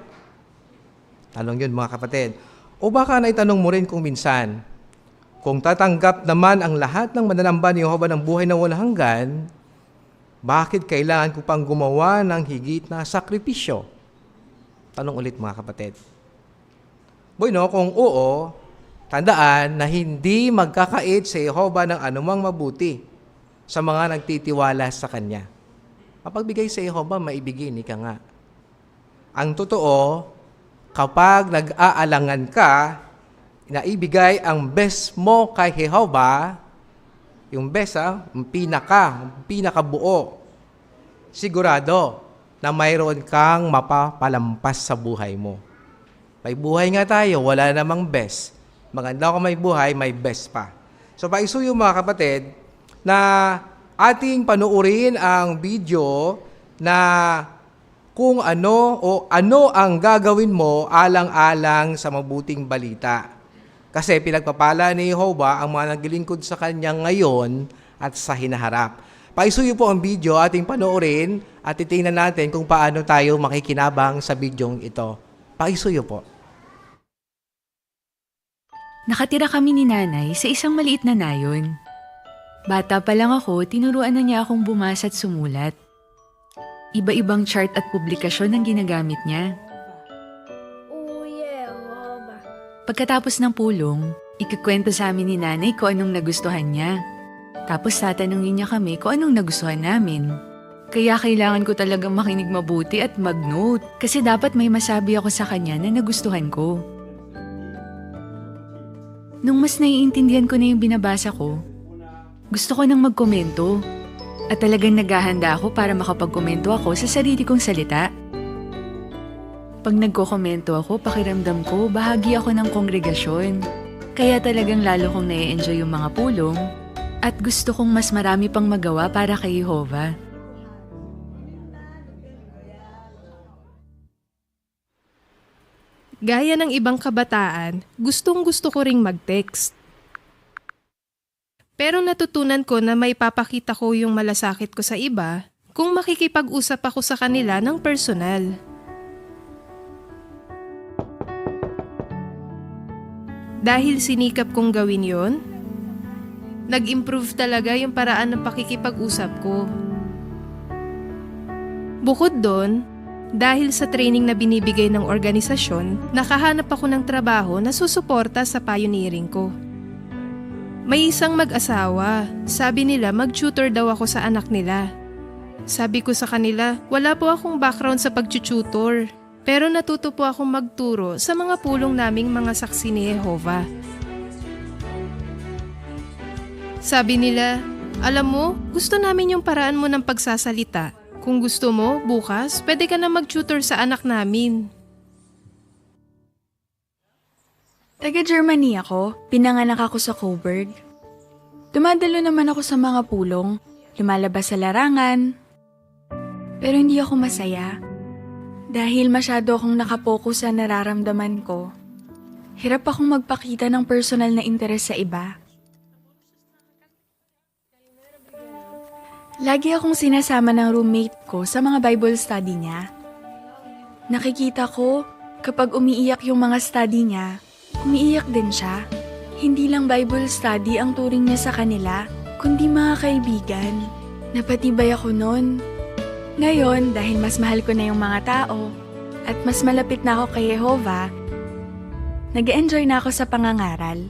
Tanong yun mga kapatid. O baka naitanong mo rin kung minsan, kung tatanggap naman ang lahat ng mananamba ni Jehovah ng buhay na walang hanggan, bakit kailangan ko pang gumawa ng higit na sakripisyo? Tanong ulit mga kapatid. Bueno, kung oo, tandaan na hindi magkakait si Jehovah ng anumang mabuti sa mga nagtitiwala sa Kanya. Mapagbigay sa Jehovah, maibigay ni ka nga. Ang totoo, kapag nag-aalangan ka, naibigay ang best mo kay Jehovah, yung best, yung pinakabuo, sigurado na mayroon kang mapapalampas sa buhay mo. May buhay nga tayo, wala namang best. Maganda kung may buhay, may best pa. So paisuyo mga kapatid, na ating panuorin ang video na kung ano o ano ang gagawin mo alang-alang sa mabuting balita. Kasi pinagpapala ni Jehovah ang mga naglilingkod sa Kanya ngayon at sa hinaharap. Paisuyo po ang video, ating panoorin at titingnan natin kung paano tayo makikinabang sa bidyong ito. Paisuyo po. Nakatira kami ni nanay sa isang maliit na nayon. Bata pa lang ako, tinuruan na niya akong bumasa at sumulat. Iba-ibang chart at publikasyon ang ginagamit niya. Pagkatapos ng pulong, ikikwento sa amin ni nanay kung anong nagustuhan niya. Tapos tatanungin niya kami kung anong nagustuhan namin. Kaya kailangan ko talagang makinig mabuti at mag-note kasi dapat may masabi ako sa kanya na nagustuhan ko. Nung mas naiintindihan ko na yung binabasa ko, gusto ko nang magkomento at talagang naghahanda ako para makapagkomento ako sa sarili kong salita. Pag nagkokomento ako, pakiramdam ko bahagi ako ng kongregasyon. Kaya talagang lalo kong na-enjoy yung mga pulong at gusto kong mas marami pang magawa para kay Jehovah. Gaya ng ibang kabataan, gustong-gusto ko ring mag-text. Pero natutunan ko na may papakita ko yung malasakit ko sa iba kung makikipag-usap ako sa kanila ng personal. Dahil sinikap kong gawin yon, nag-improve talaga yung paraan ng pakikipag-usap ko. Bukod doon, dahil sa training na binibigay ng organisasyon, nakahanap ako ng trabaho na susuporta sa pioneering ko. May isang mag-asawa, sabi nila mag-tutor daw ako sa anak nila. Sabi ko sa kanila, wala po akong background sa pag-tutor, pero natuto po akong magturo sa mga pulong naming mga saksi ni Jehovah. Sabi nila, alam mo, gusto namin yung paraan mo ng pagsasalita. Kung gusto mo, bukas, pwede ka na mag-tutor sa anak namin. Taga-Germany ako, pinanganak ako sa Coburg. Dumadalo naman ako sa mga pulong, lumalabas sa larangan. Pero hindi ako masaya. Dahil masyado akong nakapokus sa nararamdaman ko. Hirap akong magpakita ng personal na interes sa iba. Lagi akong sinasama ng roommate ko sa mga Bible study niya. Nakikita ko, kapag umiiyak yung mga study niya, umiiyak din siya. Hindi lang Bible study ang turing niya sa kanila, kundi mga kaibigan. Napatibay ako noon. Ngayon, dahil mas mahal ko na yung mga tao, at mas malapit na ako kay Jehovah, nag-enjoy na ako sa pangangaral.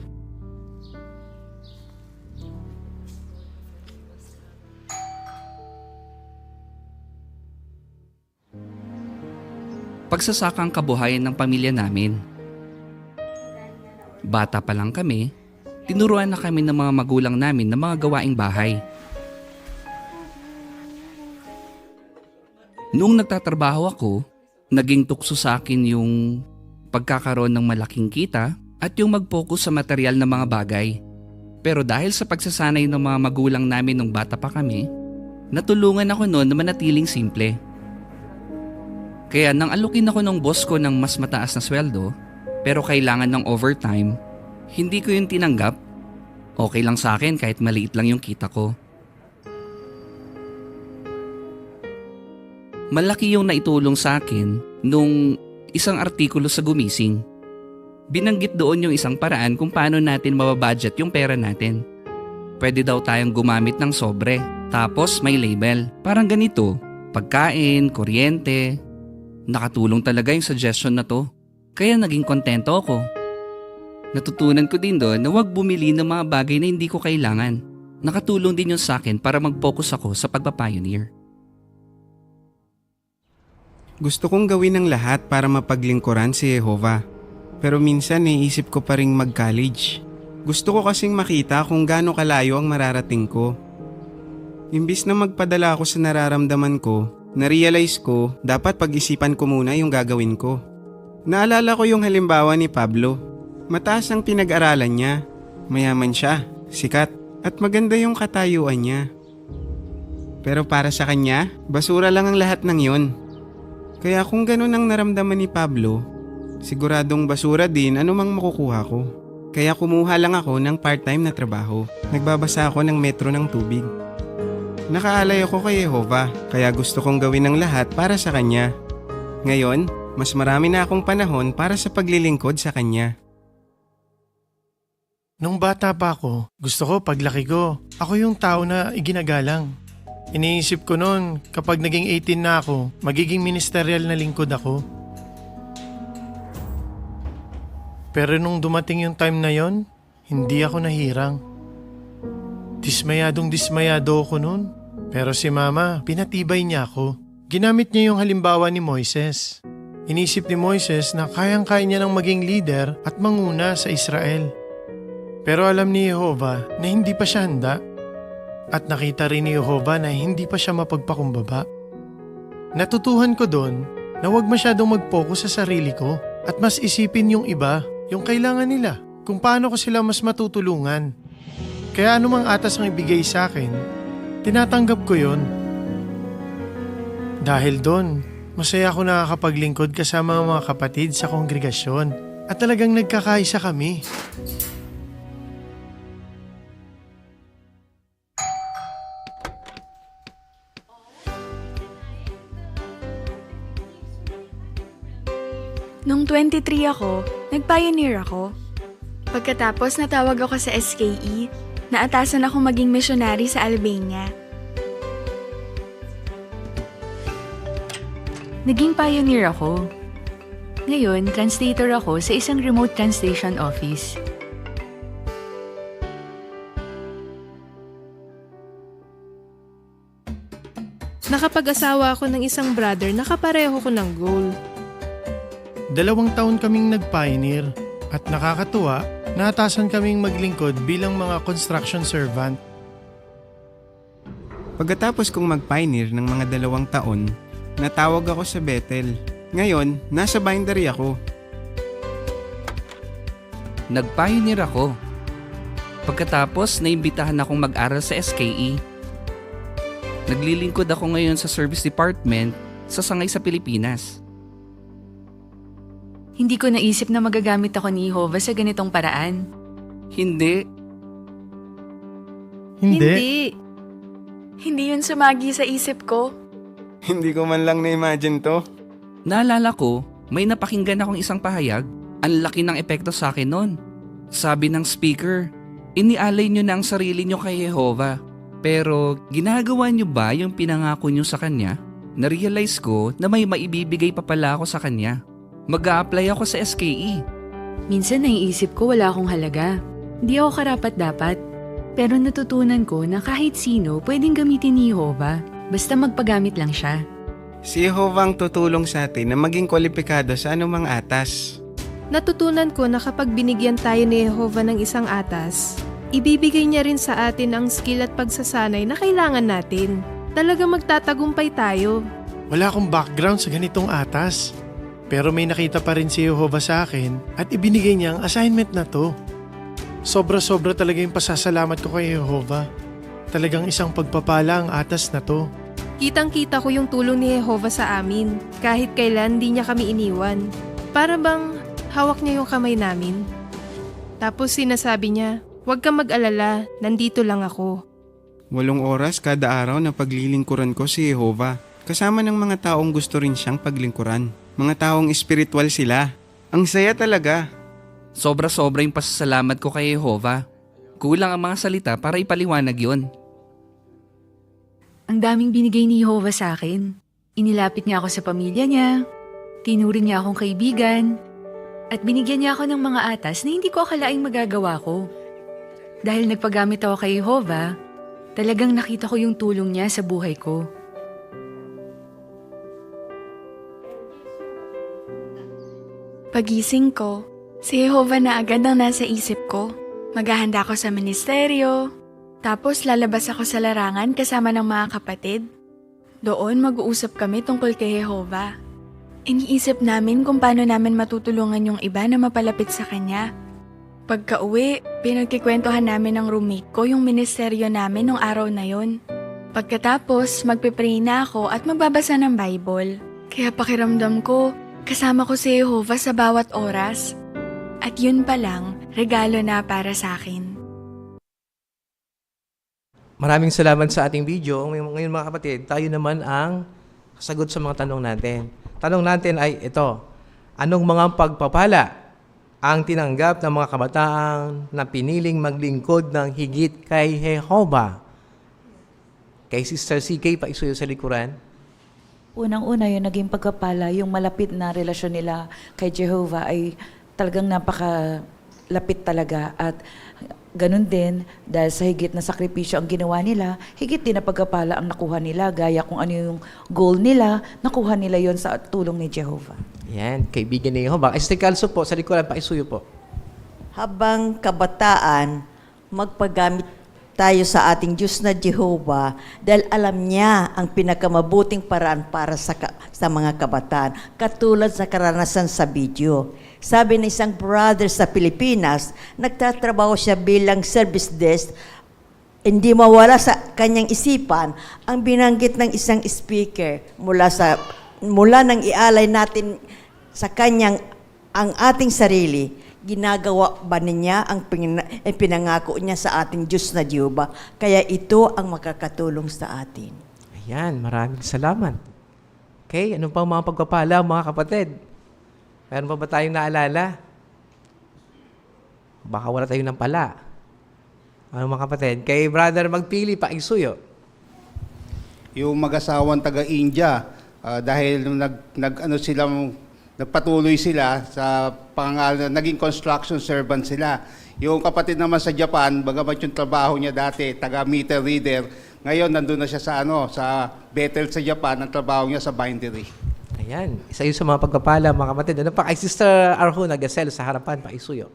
Pagsasakang kabuhayan ng pamilya namin. Bata pa lang kami, tinuruan na kami ng mga magulang namin ng mga gawaing bahay. Noong nagtatrabaho ako, naging tukso sa akin yung pagkakaroon ng malaking kita at yung mag-focus sa material na mga bagay. Pero dahil sa pagsasanay ng mga magulang namin nung bata pa kami, natulungan ako noon na manatiling simple. Kaya nang alukin ako ng boss ko ng mas mataas na sweldo, pero kailangan ng overtime, hindi ko yun tinanggap. Okay lang sa akin kahit maliit lang yung kita ko. Malaki yung naitulong sa akin nung isang artikulo sa Gumising. Binanggit doon yung isang paraan kung paano natin mababudget yung pera natin. Pwede daw tayong gumamit ng sobre, tapos may label. Parang ganito, pagkain, kuryente. Nakatulong talaga yung suggestion na to. Kaya naging kontento ako. Natutunan ko din doon na huwag bumili ng mga bagay na hindi ko kailangan. Nakatulong din yun sa akin para mag-focus ako sa pagpapioneer. Gusto kong gawin ang lahat para mapaglingkuran si Jehovah. Pero minsan naisip ko pa ring mag-college. Gusto ko kasing makita kung gaano kalayo ang mararating ko. Imbis na magpadala ako sa nararamdaman ko, na-realize ko dapat pag-isipan ko muna yung gagawin ko. Naalala ko yung halimbawa ni Pablo. Mataas ang pinag-aralan niya. Mayaman siya, sikat, at maganda yung katayuan niya. Pero para sa kanya, basura lang ang lahat ng yon. Kaya kung ganun ang naramdaman ni Pablo, siguradong basura din anumang makukuha ko. Kaya kumuha lang ako ng part-time na trabaho. Nagbabasa ako ng metro ng tubig. Nakaalay ako kay Jehovah, kaya gusto kong gawin ang lahat para sa Kanya. Ngayon, mas marami na akong panahon para sa paglilingkod sa Kanya. Nung bata pa ako, gusto ko paglaki ko, ako yung tao na iginagalang. Iniisip ko noon, kapag naging 18 na ako, magiging ministerial na lingkod ako. Pero nung dumating yung time na yon, hindi ako nahirang. Dismayado ako noon. Pero si Mama, pinatibay niya ako. Ginamit niya yung halimbawa ni Moises. Inisip ni Moises na kayang-kaya niya nang maging leader at manguna sa Israel. Pero alam ni Jehovah na hindi pa siya handa. At nakita rin ni Jehovah na hindi pa siya mapagpakumbaba. Natutuhan ko doon na huwag masyadong mag-focus sa sarili ko at mas isipin yung iba, yung kailangan nila, kung paano ko sila mas matutulungan. Kaya anumang atas ang ibigay sa akin, tinatanggap ko yon. Dahil doon, masaya ako nakakapaglingkod kasama ang mga kapatid sa kongregasyon at talagang nagkakaisa kami. Nung 23 ako, nag-pioneer ako. Pagkatapos natawag ako sa SKE, naatasan ako maging missionary sa Albania. Naging pioneer ako. Ngayon, translator ako sa isang remote translation office. Nakapag-asawa ako ng isang brother na kapareho ko ng goal. 2 taon kaming nag-pioneer at nakakatuwa, naatasan kaming maglingkod bilang mga construction servant. Pagkatapos kong mag-pioneer ng mga 2 taon, natawag ako sa Bethel. Ngayon, nasa bindery ako. Nag-pioneer ako. Pagkatapos, naimbitahan akong mag-aral sa SKE. Naglilingkod ako ngayon sa service department sa sangay sa Pilipinas. Hindi ko naisip na magagamit ako ni Jehovah sa ganitong paraan. Hindi. Hindi yun sumagi sa isip ko. Hindi ko man lang na-imagine to. Naalala ko, may napakinggan akong isang pahayag. Ang laki ng epekto sa akin nun. Sabi ng speaker, inialay nyo na ang sarili nyo kay Jehovah. Pero ginagawa nyo ba yung pinangako nyo sa Kanya? Na-realize ko na may maibibigay pa pala ako sa Kanya. Mag-a-apply ako sa SKE. Minsan naiisip ko wala akong halaga. Hindi ako karapat-dapat. Pero natutunan ko na kahit sino pwedeng gamitin ni Jehovah. Basta magpagamit lang siya. Si Jehovah ang tutulong sa atin na maging kwalipikado sa anumang atas. Natutunan ko na kapag binigyan tayo ni Jehovah ng isang atas, ibibigay niya rin sa atin ang skill at pagsasanay na kailangan natin. Talagang magtatagumpay tayo. Wala akong background sa ganitong atas. Pero may nakita pa rin si Jehovah sa akin at ibinigay niya ang assignment na to. Sobra-sobra talaga yung pasasalamat ko kay Jehovah. Talagang isang pagpapala ang atas na to. Kitang-kita ko yung tulong ni Jehovah sa amin. Kahit kailan di niya kami iniwan. Para bang hawak niya yung kamay namin. Tapos sinasabi niya, huwag kang mag-alala, nandito lang ako. 8 oras kada araw na paglilingkuran ko si Jehovah. Kasama ng mga taong gusto rin siyang paglingkuran. Mga taong espiritual sila. Ang saya talaga. Sobra-sobra yung pasasalamat ko kay Jehovah. Kulang ang mga salita para ipaliwanag yon. Ang daming binigay ni Jehovah sa akin. Inilapit niya ako sa pamilya niya, tinuring niya akong kaibigan, at binigyan niya ako ng mga atas na hindi ko akalaing magagawa ko. Dahil nagpagamit ako kay Jehovah, talagang nakita ko yung tulong niya sa buhay ko. Pagising ko, si Jehovah na agad ang nasa isip ko. Maghahanda ako sa ministeryo, tapos lalabas ako sa larangan kasama ng mga kapatid. Doon mag-uusap kami tungkol kay Jehovah. Iniisip namin kung paano namin matutulungan yung iba na mapalapit sa Kanya. Pagka-uwi, pinagkikwentuhan namin ng roommate ko yung ministeryo namin nung araw na yon. Pagkatapos, magpipray na ako at magbabasa ng Bible. Kaya pakiramdam ko, kasama ko si Jehovah sa bawat oras. At yun pa lang, regalo na para sa akin. Maraming salamat sa ating video. Ngayon mga kapatid, tayo naman ang sagot sa mga tanong natin. Tanong natin ay ito, anong mga pagpapala ang tinanggap ng mga kabataang na piniling maglingkod ng higit kay Jehovah? Kay Sister CK, paisuyo sa likuran. Unang-una yung naging pagkapala, yung malapit na relasyon nila kay Jehovah ay talagang napakalapit talaga at ganun din, dahil sa higit na sakripisyo ang ginawa nila, higit din na pagkapala ang nakuha nila, gaya kung ano yung goal nila, nakuha nila yon sa tulong ni Jehovah. Yan, kaibigan ni Jehovah. Sister Calso po, sa likuran, paisuyo po. Habang kabataan, magpagamit tayo sa ating Diyos na Jehovah dahil alam niya ang pinakamabuting paraan para sa mga kabataan, katulad sa karanasan sa video. Sabi ng isang brother sa Pilipinas, nagtatrabaho siya bilang service desk, hindi mawala sa kanyang isipan ang binanggit ng isang speaker mula nang ialay natin sa kanyang ang ating sarili. Ginagawa ba niya ang pinangako niya sa ating Diyos na Jehovah? Kaya ito ang makakatulong sa atin. Ayan, maraming salamat. Okay, ano pa mga pagpapala, mga kapatid? Meron pa ba tayong naalala? Baka wala tayong nampala. Ano mga kapatid? Kay brother magpili, paisuyo. Yung mag-asawang taga-India, dahil nagpatuloy sila sa naging construction servant sila. Yung kapatid naman sa Japan, bagamat yung trabaho niya dati, taga-meter reader, ngayon nandun na siya sa Bethel sa Japan, ang trabaho niya sa bindery. Ayan, isa yun sa mga pagpapala, mga kapatid. Ano pa? Kay Sister Arjuna Gasel sa harapan, paisuyo.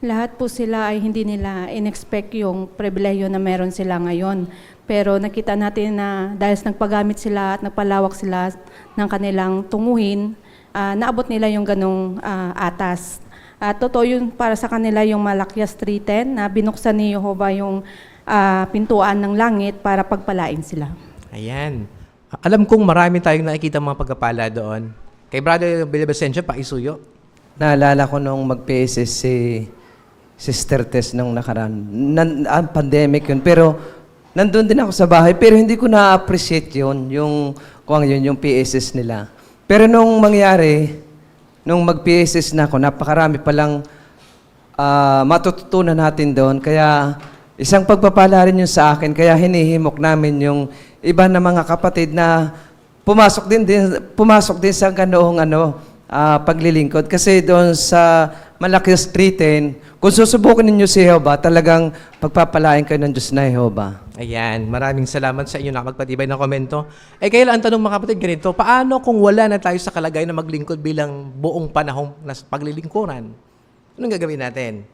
Lahat po sila ay hindi nila in-expect yung pribilehiyo na meron sila ngayon. Pero nakita natin na dahil nagpagamit sila at nagpalawak sila ng kanilang tunguhin, naabot nila yung ganong atas. Totoo yun para sa kanila yung Malakias 3:10 na binuksan ni Jehovah yung pintuan ng langit para pagpalain sila. Ayan. Alam kong marami tayong nakikita mga pagpapala doon. Kay Brother Villavicencio, paisuyo. Naalala ko nung mag-PSS si Sister Tess nung nakaraan. Pandemic yun. Pero nandun din ako sa bahay. Pero hindi ko na-appreciate yun. Yung PSS nila. Pero nung mangyari, nung mag-PSS na ako, napakarami palang matututunan natin doon. Kaya isang pagpapala rin yun sa akin. Kaya hinihimok namin yung iba na mga kapatid na pumasok din sa ganoong paglilingkod. Kasi doon sa Malakias 3:10, kung susubukin ninyo si Jehovah, talagang pagpapalain kayo ng Diyos na Jehovah. Ayan, maraming salamat sa inyo na magpatibay ng komento. Kaya ang tanong mga kapatid ganito, paano kung wala na tayo sa kalagayan na maglingkod bilang buong panahong na paglilingkuran? Anong gagawin natin?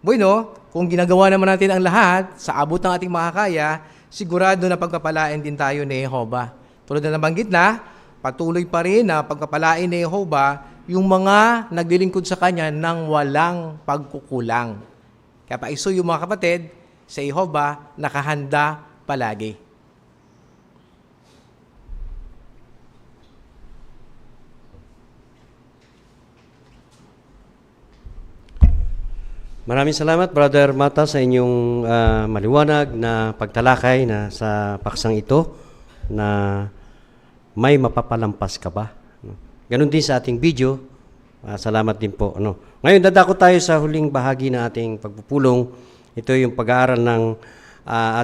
Bueno, kung ginagawa naman natin ang lahat sa abot ng ating makakaya, sigurado na pagpapalain din tayo ni Jehovah. Tulad na nabanggit na, patuloy pa rin na pagpapalain ni Jehovah yung mga naglilingkod sa Kanya nang walang pagkukulang. Kaya paisuyo mga kapatid, sa Jehovah nakahanda palagi. Maraming salamat, Brother Mata, sa inyong maliwanag na pagtalakay na sa paksang ito na may mapapalampas ka ba? Ganon din sa ating video. Salamat din po. Ngayon, dadako tayo sa huling bahagi ng ating pagpupulong. Ito yung pag-aaral ng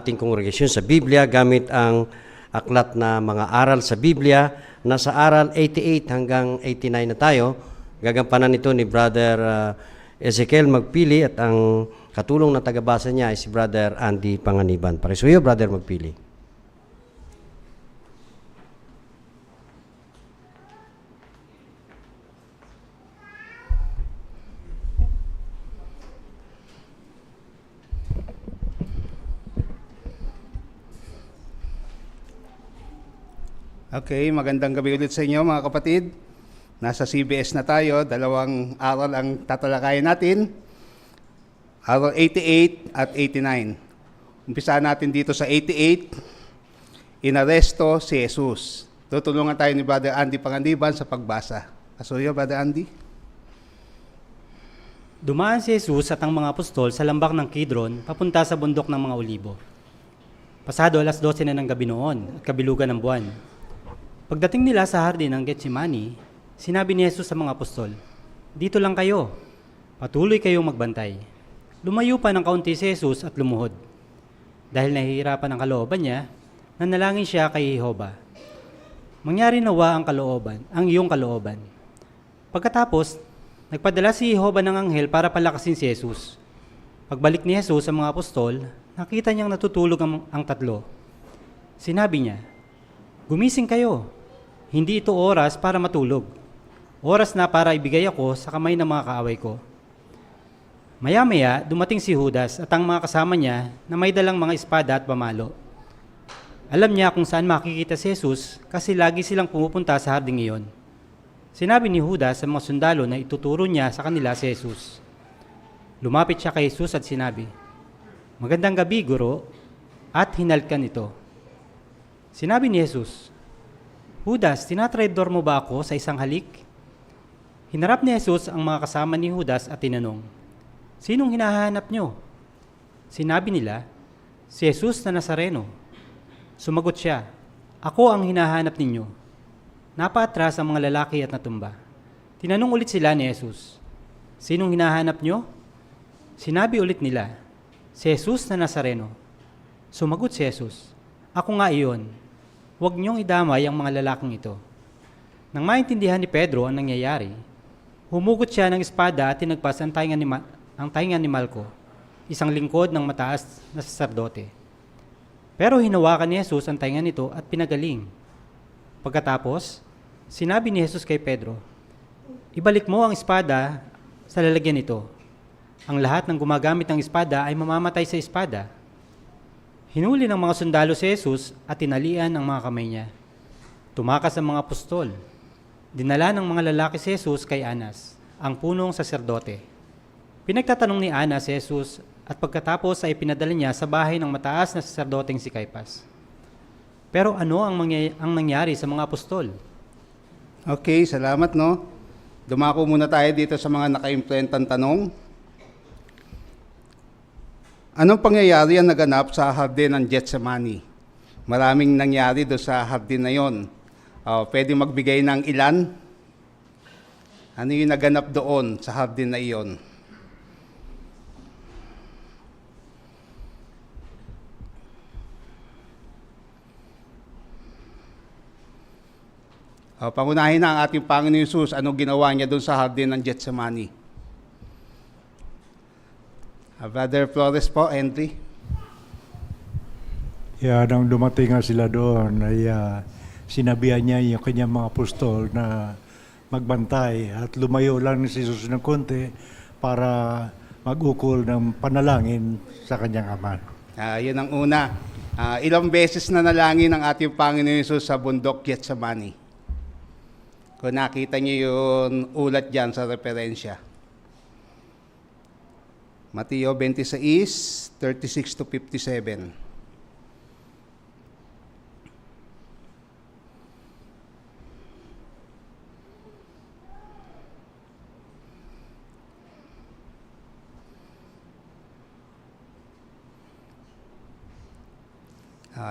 ating kongregasyon sa Biblia gamit ang aklat na mga aral sa Biblia. Nasa aral 88 hanggang 89 na tayo. Gagampanan ito ni Brother Ezekiel Magpili at ang katulong na tagabasa niya ay si Brother Andy Panganiban. Parisuyo, Brother Magpili. Okay, magandang gabi ulit sa inyo mga kapatid. Nasa CBS na tayo, dalawang aral ang tatalakayin natin. Aral 88 at 89. Umpisahan natin dito sa 88, inaresto si Jesus. Tutulungan tayo ni Brother Andy Panganiban sa pagbasa. Asuyo, Brother Andy. Dumaan si Jesus at ang mga apostol sa lambak ng Kidron papunta sa bundok ng mga Olibo. Pasado 12:00 na ng gabi noon at kabilugan ng buwan. Pagdating nila sa hardin ng Getsemani, sinabi ni Jesus sa mga apostol, "Dito lang kayo, patuloy kayong magbantay." Lumayo pa ng kaunti si Jesus at lumuhod. Dahil nahihirapan ang kalooban niya, nanalangin siya kay Jehovah. "Mangyari nawa ang iyong kalooban." Pagkatapos, nagpadala si Jehovah ng anghel para palakasin si Jesus. Pagbalik ni Jesus sa mga apostol, nakita niyang natutulog ang tatlo. Sinabi niya, "Gumising kayo. Hindi ito oras para matulog. Oras na para ibigay ako sa kamay ng mga kaaway ko." Maya-maya, dumating si Judas at ang mga kasama niya na may dalang mga espada at pamalo. Alam niya kung saan makikita si Jesus kasi lagi silang pumupunta sa harding iyon. Sinabi ni Judas sa mga sundalo na ituturo niya sa kanila si Jesus. Lumapit siya kay Jesus at sinabi, "Magandang gabi, Guro," at hinalkan ito. Sinabi ni Jesus, "Judas, tinatraidor mo ba ako sa isang halik?" Hinarap ni Jesus ang mga kasama ni Judas at tinanong, "Sinong hinahanap niyo?" Sinabi nila, "Si Jesus na Nazareno." Sumagot siya, "Ako ang hinahanap ninyo." Napaatras ang mga lalaki at natumba. Tinanong ulit sila ni Jesus, "Sinong hinahanap niyo?" Sinabi ulit nila, "Si Jesus na Nazareno." Sumagot si Jesus, "Ako nga iyon. Huwag niyong idamay ang mga lalaking ito." Nang maintindihan ni Pedro ang nangyayari, humugot siya ng espada at tinagpas ang tainga ni Malco, isang lingkod ng mataas na saserdote. Pero hinawakan ni Jesus ang tainga nito at pinagaling. Pagkatapos, sinabi ni Jesus kay Pedro, "Ibalik mo ang espada sa lalagyan nito. Ang lahat ng gumagamit ng espada ay mamamatay sa espada." Hinuli ng mga sundalo si Jesus at tinalian ang mga kamay niya. Tumakas ang mga apostol. Dinala ng mga lalaki si Jesus kay Anas, ang punong saserdote. Pinagtatanong ni Anas si Jesus at pagkatapos ay pinadala niya sa bahay ng mataas na saserdoteng si Caiphas. Pero ano ang nangyari sa mga apostol? Okay, salamat no. Dumako muna tayo dito sa mga naka-impluentang tanong. Anong pangyayari ang naganap sa hardin ng Getsemani? Maraming nangyari doon sa hardin na yon. Pwede magbigay ng ilan? Ano yung naganap doon sa hardin na iyon? Pangunahin na ang ating Panginoon Jesus, anong ginawa niya doon sa hardin ng Getsemani. Brother Flores po, Henry. Nang dumating nga sila doon, ay sinabihan niya yung kanyang mga apostol na magbantay at lumayo lang ni Jesus ng konti para mag-ukol ng panalangin sa kanyang ama. Yun ang una. Ilang beses na nalangin ang ating Panginoon Jesus sa bundok Getsemani. Kung nakita niyo yung ulat dyan sa referensya. Mateo 26, 36 to 57.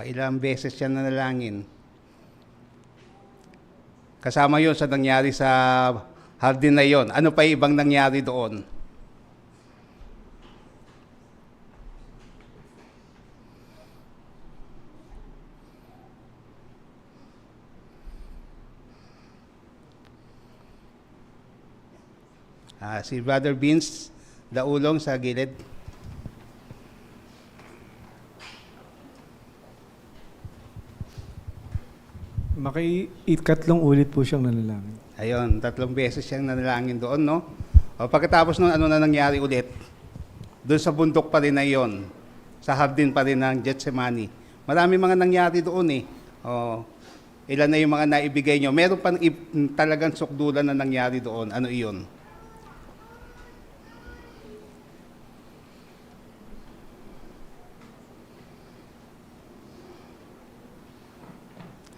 Ilang beses siya nanalangin. Kasama yun sa nangyari sa hardin na yon. Ano pa ibang nangyari doon? Si Brother Vince, Daulong sa gilid. Ikatlong ulit po siyang nanalangin. Ayun, 3 beses siyang nanalangin doon, no? O pagkatapos nun, ano na nangyari ulit? Doon sa bundok pa rin na iyon, sa hardin pa rin ng Getsemani. Marami mga nangyari doon eh. O, ilan na yung mga naibigay nyo. Meron pa talagang sukdulan na nangyari doon. Ano iyon?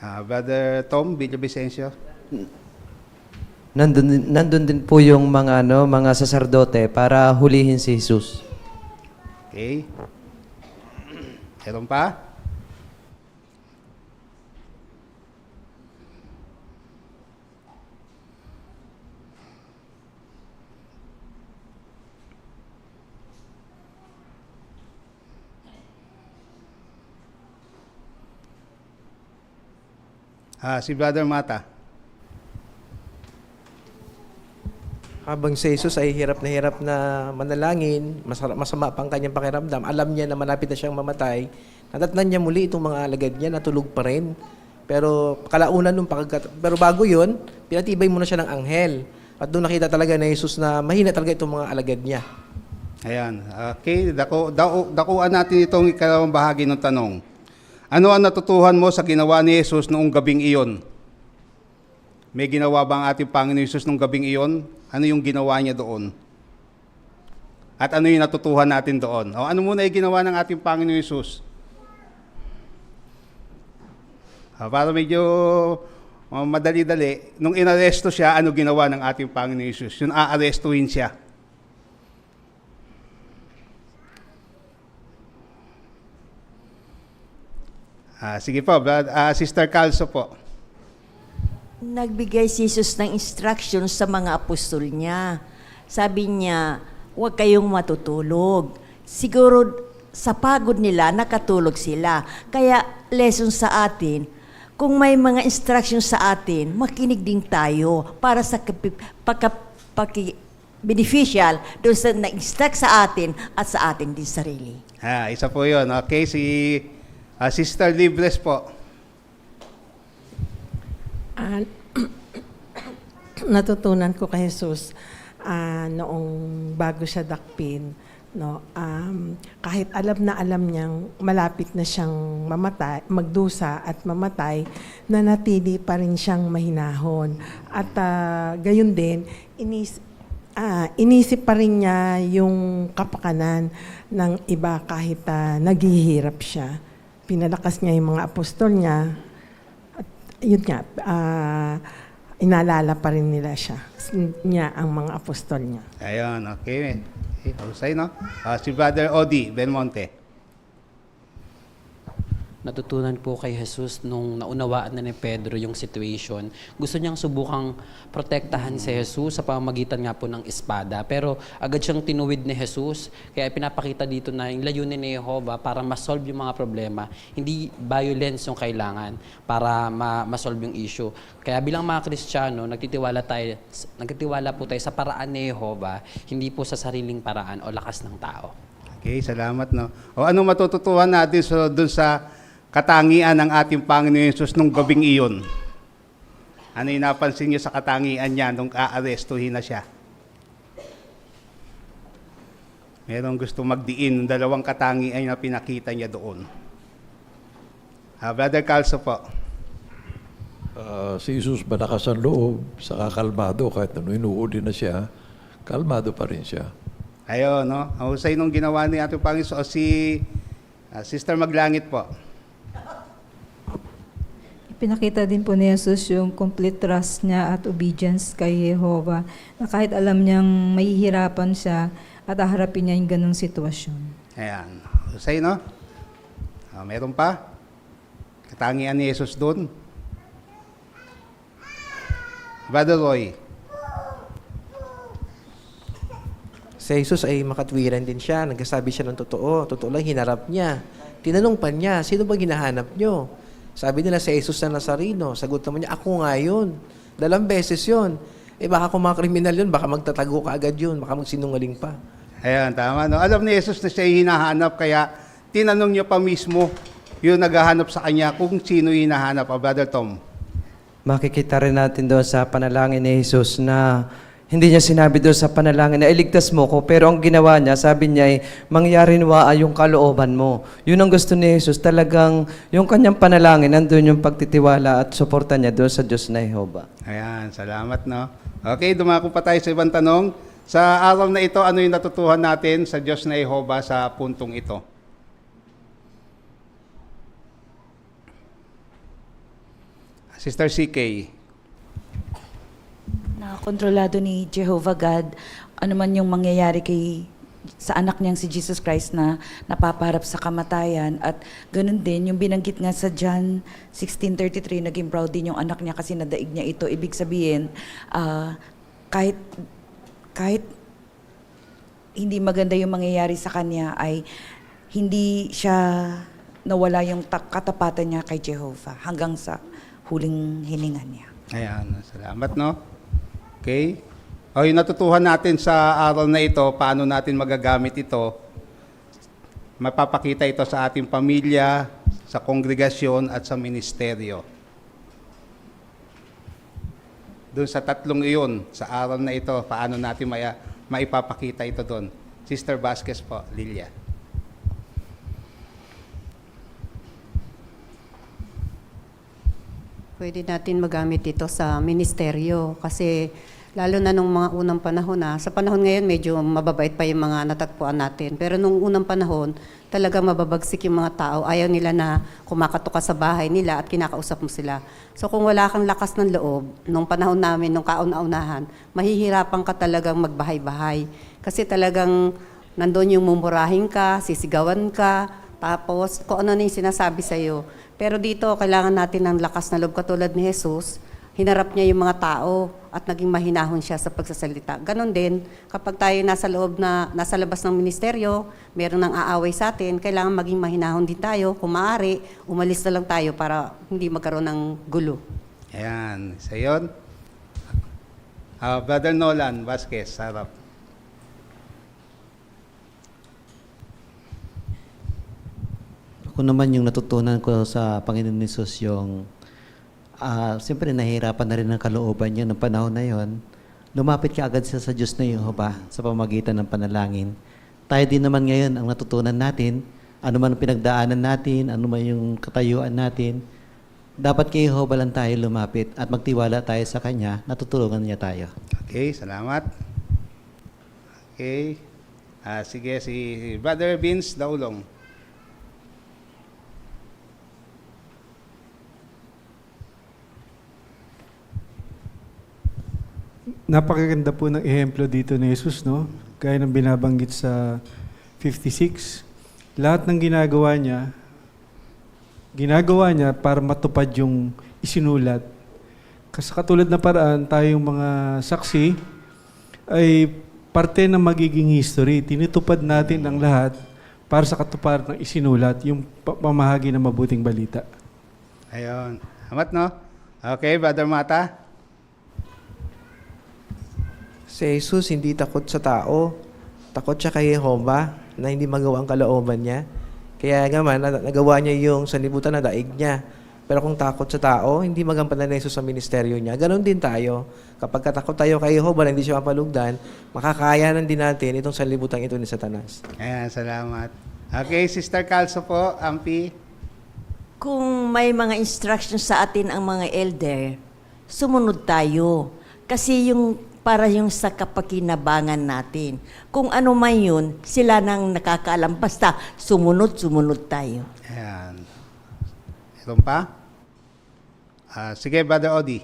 Brother Tom Villavicencio. Nandun din po yung mga saserdote para hulihin si Jesus. Okay. Meron pa? Ah, si Brother Mata. Habang si Jesus ay hirap na manalangin, masama pang kanyang pakiramdam, alam niya na malapit na siyang mamatay, nadatnan niya muli itong mga alagad niya, natulog pa rin. Pero kalaunan pero bago yun, pinatibay muna siya ng anghel. At doon nakita talaga na Jesus na mahina talaga itong mga alagad niya. Ayan. Okay, dakuan natin itong ikalawang bahagi ng tanong. Ano ang natutuhan mo sa ginawa ni Jesus noong gabing iyon? May ginawa ba ang ating Panginoon Jesus noong gabing iyon? Ano yung ginawa niya doon? At ano yung natutuhan natin doon? O ano muna yung ginawa ng ating Panginoon Jesus? Para medyo madali-dali, nung inaresto siya, ano ginawa ng ating Panginoon Jesus? Yung aarestuhin siya. Sige po, Sister Calso po. Nagbigay si Jesus ng instructions sa mga apostol niya. Sabi niya, huwag kayong matutulog. Siguro sa pagod nila, nakatulog sila. Kaya lesson sa atin, kung may mga instructions sa atin, makinig din tayo para sa beneficial doon sa na-instruct sa atin at sa ating din sarili. Isa po yun. Okay, si Sister Libres po. Natutunan ko kay Jesus noong bago siya dakpin, no, kahit alam niyang malapit na siyang mamatay, magdusa at mamatay, nanatili pa rin siyang mahinahon. At gayon din, inisip pa rin niya yung kapakanan ng iba kahit naghihirap siya. Pinalakas niya yung mga apostol niya. At yun nga, inaalala pa rin niya ang mga apostol niya. Ayun, okay. Husay, no? Si Brother Odi Benmonte. Natutunan po kay Jesus nung naunawaan na ni Pedro yung situation. Gusto niyang subukang protektahan si Jesus sa pamamagitan nga po ng espada. Pero agad siyang tinuwid ni Jesus. Kaya pinapakita dito na yung layunin ni Jehovah para ma-solve yung mga problema. Hindi violence yung kailangan para ma-solve yung issue. Kaya bilang mga Kristiyano, nagtitiwala po tayo sa paraan ni Jehovah, hindi po sa sariling paraan o lakas ng tao. Okay, salamat, no? O ano matututuhan natin doon sa katangian ng ating Panginoon Jesus nung gabing iyon? Ano yung napansin niyo sa katangian niya nung aarestuhin na siya? Merong gusto magdiin ng dalawang katangian na pinakita niya doon. Brother Calso po. Si Jesus malakas ang loob, saka kalmado, kahit ano inuuli na siya, kalmado pa rin siya. Ayun, no? Ang husay nung ginawa ni ating Panginoon, si Sister Maglangit po. Pinakita din po ni Jesus yung complete trust niya at obedience kay Jehovah, na kahit alam niyang mahihirapan siya at haharapin niya yung ganong sitwasyon. Ayan. Husay, no? Meron pa? Katangian ni Jesus doon. Brother Roy. Si Jesus ay makatwiran din siya. Nagsasabi siya ng totoo. Totoo lang, hinarap niya. Tinanong pa niya, sino ba hinahanap niyo? Sabi nila si Jesus na Nazareno. Sagot naman niya, ako nga yun. 2 beses yun. Baka kung mga kriminal yun, baka magtatago ka agad yun. Baka magsinungaling pa. Ayan, tama. No? Alam ni Jesus na siya hinahanap, kaya tinanong niya pa mismo yung naghahanap sa kanya kung sino hinahanap. Brother Tom. Makikita rin natin doon sa panalangin ni Jesus na hindi niya sinabi doon sa panalangin na iligtas mo ko, pero ang ginawa niya, sabi niya ay mangyari nawa yung kalooban mo. Yun ang gusto ni Jesus, talagang yung kanyang panalangin, nandun yung pagtitiwala at suporta niya doon sa Diyos na Jehovah. Ayan, salamat, no? Okay, dumako pa tayo sa ibang tanong. Sa araw na ito, ano yung natutuhan natin sa Diyos na Jehovah sa puntong ito? Sister CK. Kontrolado ni Jehovah God, ano man yung mangyayari sa anak niyang si Jesus Christ na napapaharap sa kamatayan. At ganun din, yung binanggit nga sa John 16:33, naging proud din yung anak niya kasi nadaig niya ito. Ibig sabihin, kahit hindi maganda yung mangyayari sa kanya, ay hindi siya nawala yung katapatan niya kay Jehovah hanggang sa huling hininga niya. Ayan, salamat, no? Okay. O yung natutuhan natin sa aral na ito, paano natin magagamit ito, mapapakita ito sa ating pamilya, sa kongregasyon at sa ministeryo. Doon sa tatlong iyon, sa aral na ito, paano natin maipapakita ito doon. Sister Vasquez po, Lilia. Pwede natin magamit ito sa ministeryo kasi lalo na nung mga unang panahon sa panahon ngayon medyo mababait pa yung mga natatpuan natin. Pero nung unang panahon, talaga mababagsik yung mga tao. Ayaw nila na kumakatok ka sa bahay nila at kinakausap mo sila. So kung wala kang lakas ng loob, nung panahon namin, nung kauna-unahan, mahihirapan ka talagang magbahay-bahay. Kasi talagang nandun yung mumurahin ka, sisigawan ka, tapos kung ano na yung sinasabi sa'yo. Pero dito, kailangan natin ng lakas na loob katulad ni Jesus. Hinarap niya yung mga tao at naging mahinahon siya sa pagsasalita. Ganon din, kapag tayo nasa labas ng ministeryo, meron nang aaway sa atin, kailangan maging mahinahon din tayo. Kung maaari, umalis na lang tayo para hindi magkaroon ng gulo. Ayan, isa yun. Brother Nolan Vasquez, sarap. Ako naman yung natutunan ko sa Panginoon Hesus yung siyempre nahihirapan na rin ang kalooban niya ng panahon na yon. Lumapit ka agad sa Diyos na Yehova sa pamagitan ng panalangin. Tayo din naman ngayon ang natutunan natin, ano man ang pinagdaanan natin, ano man yung katayuan natin, dapat kay Yehova lang tayo lumapit at magtiwala tayo sa Kanya, natutulungan niya tayo. Okay, salamat. Okay. Sige, si Brother Vince Daulong. Napakaganda po ng ehemplo dito ni Jesus, no? Gaya ng binabanggit sa 56. Lahat ng ginagawa niya para matupad yung isinulat. Kasi katulad na paraan, tayong mga saksi ay parte ng magiging history. Tinutupad natin ang lahat para sa katuparan ng isinulat, yung pamahagi ng mabuting balita. Ayun. Amat, no? Okay, Brother Mata. Si Jesus hindi takot sa tao. Takot siya kay Jehovah na hindi magawa ang kalooban niya. Kaya naman, nagawa niya yung sanlibutan na daig niya. Pero kung takot sa tao, hindi magampanan ni Jesus sa ministeryo niya. Ganon din tayo. Kapag katakot tayo kay Jehovah na hindi siya mapalugdan, makakayanan din natin itong sanlibutan ito ni Satanas. Ayan, salamat. Okay, Sister Calso po, Ampi. Kung may mga instructions sa atin ang mga elder, sumunod tayo. Kasi para yung sa kapakinabangan natin. Kung ano man yun, sila nang nakakaalam. Basta sumunod tayo. Ayan. Meron pa? Sige, Brother Odi.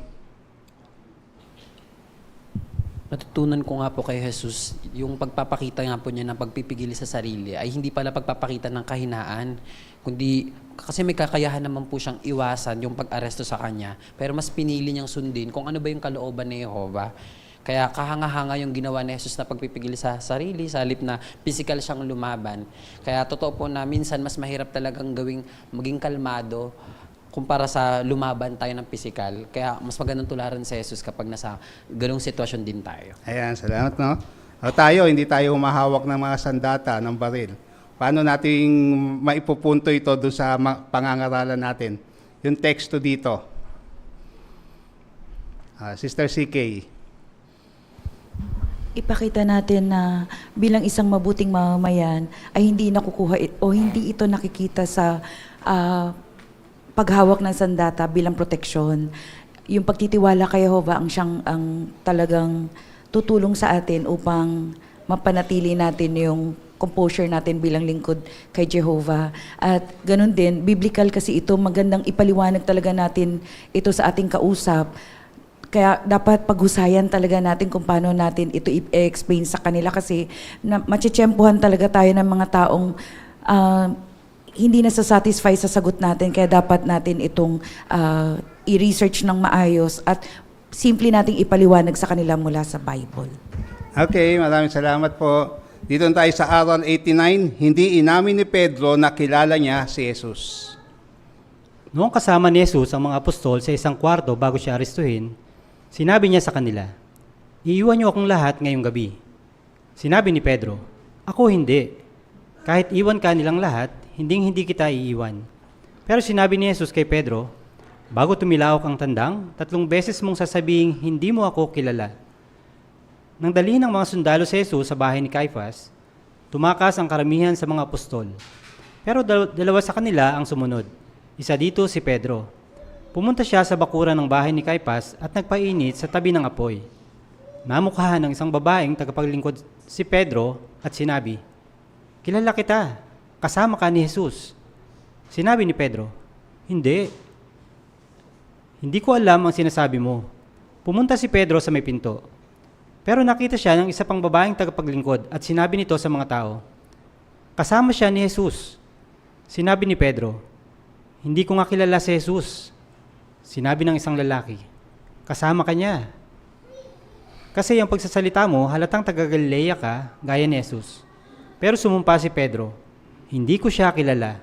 Natutunan ko nga po kay Jesus, yung pagpapakita nga po niya ng pagpipigil sa sarili ay hindi pala pagpapakita ng kahinaan, kundi kasi may kakayahan naman po siyang iwasan yung pag-aresto sa kanya, pero mas pinili niyang sundin kung ano ba yung kalooban ni Jehovah. Kaya kahanga-hanga yung ginawa ni Jesus na pagpipigil sa sarili, sa halip na physical siyang lumaban. Kaya totoo po na minsan mas mahirap talagang maging kalmado kumpara sa lumaban tayo ng physical. Kaya mas magandang tularan si Jesus kapag nasa ganung sitwasyon din tayo. Ayan, salamat, no? Hindi tayo humahawak ng mga sandata, ng baril. Paano nating maipupunto ito doon sa pangangaralan natin? Yung teksto dito. Sister CK. Ipakita natin na bilang isang mabuting mamamayan ay hindi nakukuha o hindi ito nakikita sa paghawak ng sandata bilang proteksyon. Yung pagtitiwala kay Jehovah ang talagang tutulong sa atin upang mapanatili natin yung composure natin bilang lingkod kay Jehovah. At ganun din, biblical kasi ito, magandang ipaliwanag talaga natin ito sa ating kausap. Kaya dapat paghusayan talaga natin kung paano natin ito i-explain sa kanila kasi machitsyempohan talaga tayo ng mga taong hindi nasa-satisfy sa sagot natin. Kaya dapat natin itong i-research ng maayos at simple nating ipaliwanag sa kanila mula sa Bible. Okay, maraming salamat po. Dito tayo sa aral 89, hindi inamin ni Pedro na kilala niya si Jesus. Noong kasama ni Jesus ang mga apostol sa isang kwarto bago siya arestuhin, sinabi niya sa kanila, iiwan niyo akong lahat ngayong gabi. Sinabi ni Pedro, ako hindi. Kahit iwan ka nilang lahat, hindi kita iiwan. Pero sinabi ni Jesus kay Pedro, bago tumilawak ang tandang, 3 beses mong sasabing, hindi mo ako kilala. Nang dalhin ng mga sundalo si Jesus sa bahay ni Caiphas, tumakas ang karamihan sa mga apostol. Pero dalawa sa kanila ang sumunod. Isa dito si Pedro. Pumunta siya sa bakuran ng bahay ni Caiphas at nagpainit sa tabi ng apoy. Namukhahan ng isang babaeng tagapaglingkod si Pedro at sinabi, kilala kita, kasama ka ni Jesus. Sinabi ni Pedro, hindi. Hindi ko alam ang sinasabi mo. Pumunta si Pedro sa may pinto. Pero nakita siya ng isa pang babaeng tagapaglingkod at sinabi nito sa mga tao, kasama siya ni Jesus. Sinabi ni Pedro, hindi ko nga kilala si Jesus. Sinabi ng isang lalaki, kasama ka niya. Kasi ang pagsasalita mo, halatang taga-Galilea ka, gaya ni Jesus. Pero sumumpa si Pedro, hindi ko siya kilala.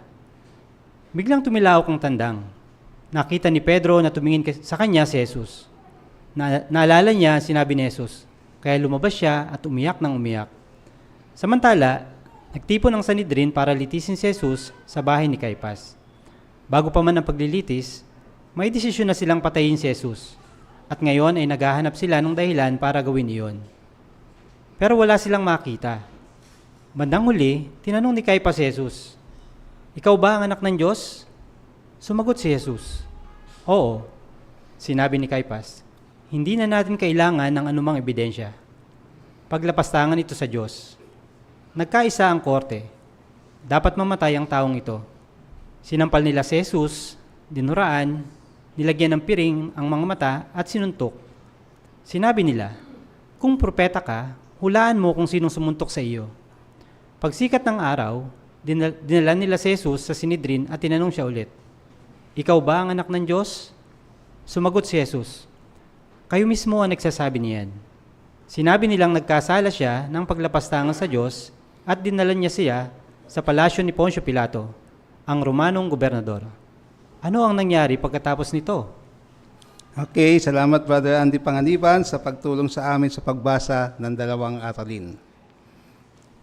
Biglang tumilawak ang tandang. Nakita ni Pedro na tumingin sa kanya si Jesus. Naalala niya, sinabi ni Jesus, kaya lumabas siya at umiyak ng umiyak. Samantala, nagtipon ang Sanhedrin para litisin si Jesus sa bahay ni Caiphas. Bago pa man ang paglilitis, may desisyon na silang patayin si Jesus. At ngayon ay naghahanap sila ng dahilan para gawin iyon. Pero wala silang makita. Bandang huli, tinanong ni Caiphas si Jesus, ikaw ba ang anak ng Diyos? Sumagot si Jesus, oo. Sinabi ni Caiphas, hindi na natin kailangan ng anumang ebidensya. Paglapastangan ito sa Diyos. Nagkaisa ang korte. Dapat mamatay ang taong ito. Sinampal nila si Jesus, dinuraan, nilagyan ng piring ang mga mata at sinuntok. Sinabi nila, kung propeta ka, hulaan mo kung sinong sumuntok sa iyo. Pagsikat ng araw, dinala nila si Jesus sa Sanhedrin at tinanong siya ulit, ikaw ba ang anak ng Diyos? Sumagot si Jesus, kayo mismo ang nagsasabi niyan. Sinabi nilang nagkasala siya ng paglapastangan sa Diyos at dinala niya siya sa palasyo ni Poncio Pilato, ang Romanong gobernador. Ano ang nangyari pagkatapos nito? Okay, salamat Brother Andy Panganiban sa pagtulong sa amin sa pagbasa ng 2 aralin.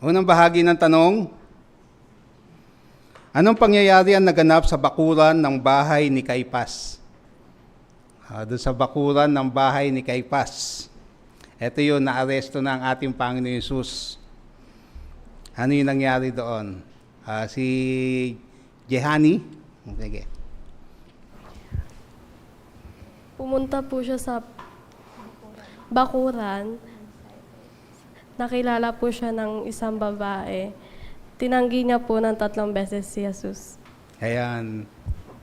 Unang bahagi ng tanong, anong pangyayari ang naganap sa bakuran ng bahay ni Caiphas? Doon sa bakuran ng bahay ni Caiphas. Ito yung naaresto ng ating Panginoon Hesus. Ano yung nangyari doon? Si Jehani? Okay. Pumunta po siya sa bakuran. Nakilala po siya ng isang babae. Tinanggi niya po ng 3 beses si Jesus. Ayan,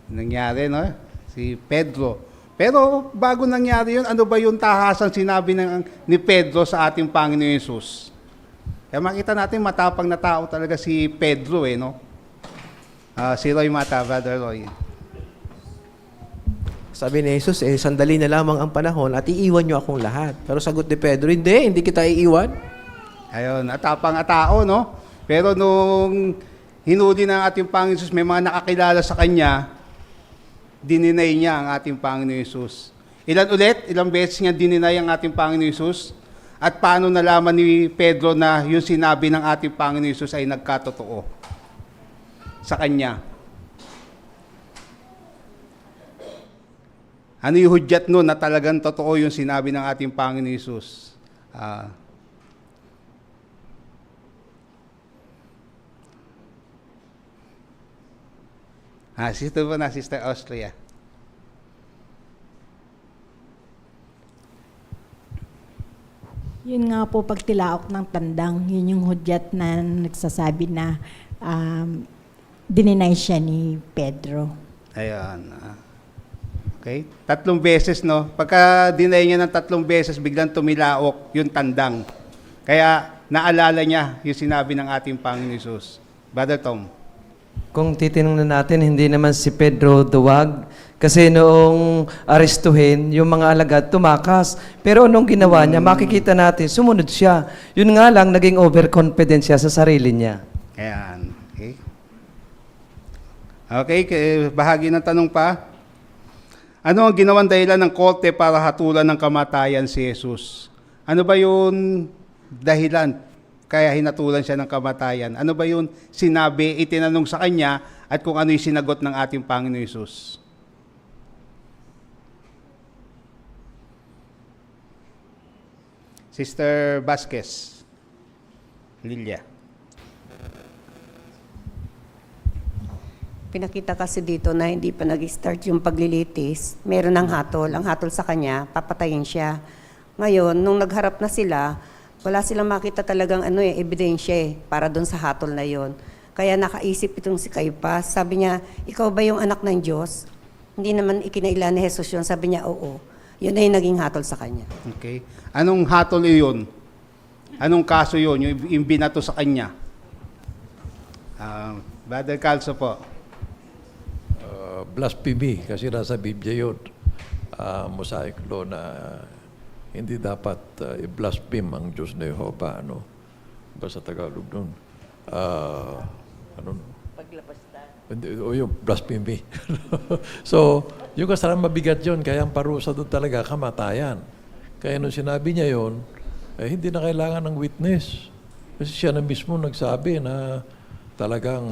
nangyari, no? Si Pedro. Pero bago nangyari yun, ano ba yung tahasan sinabi ni Pedro sa ating Panginoon Hesus? Kaya makita natin matapang na tao talaga si Pedro, no? Si Roy Mata, Brother Roy. Sabi ni Jesus, sandali na lamang ang panahon at iiwan niyo akong lahat. Pero sagot ni Pedro, hindi kita iiwan. Ayun, atapang tao, no? Pero nung hinuli ng ating Panginoon Jesus, may mga nakakilala sa Kanya, dininay niya ang ating Panginoon Jesus. Ilang beses niya dininay ang ating Panginoon Jesus? At paano nalaman ni Pedro na yung sinabi ng ating Panginoon Jesus ay nagkatotoo sa Kanya? Ano yung hudyat nun na talagang totoo yung sinabi ng ating Panginoon Jesus? Sister po na, Sister Austria. Yun nga po, pagtilaok ng tandang, yun yung hudyat na nagsasabi na dininay siya ni Pedro. Ayan. Okay? 3 beses, no? Pagka dinay niya ng 3 beses, biglang tumilaok yung tandang. Kaya naalala niya yung sinabi ng ating Panginoon Jesus. Brother Tom. Kung titingnan natin, hindi naman si Pedro duwag. Kasi noong arestuhin, yung mga alagad tumakas. Pero nung ginawa niya, makikita natin, sumunod siya. Yun nga lang, naging overconfident siya sa sarili niya. Ayan. Okay. Okay, bahagi ng tanong pa. Ano ang ginawang dahilan ng korte para hatulan ng kamatayan si Jesus? Ano ba yung dahilan kaya hinatulan siya ng kamatayan? Ano ba yung sinabi, itinanong sa kanya, at kung ano yung sinagot ng ating Panginoon Hesus? Sister Vasquez. Lilia. Pinakita kasi dito na hindi pa nag-start yung paglilitis. Meron ng hatol. Ang hatol sa kanya, papatayin siya. Ngayon, nung nagharap na sila, wala silang makita talagang ebidensya para doon sa hatol na yon. Kaya nakaisip itong si Caiphas. Sabi niya, ikaw ba yung anak ng Diyos? Hindi naman ikinailan ni Jesus yun. Sabi niya, oo. Yun na yung naging hatol sa kanya. Okay. Anong hatol yun? Anong kaso yun? Yung binato sa kanya? Brother Calzo po. Blasphemy, kasi nasa Biblia yun. Mosaic law na hindi dapat i-blaspheme ang Diyos na Jehovah. Basta Tagalog nun. O yung blasphemy. So, yung kasalanan mabigat yun, kaya ang parusa doon talaga, kamatayan. Kaya nung sinabi niya yun, hindi na kailangan ng witness. Kasi siya na mismo nagsabi na talagang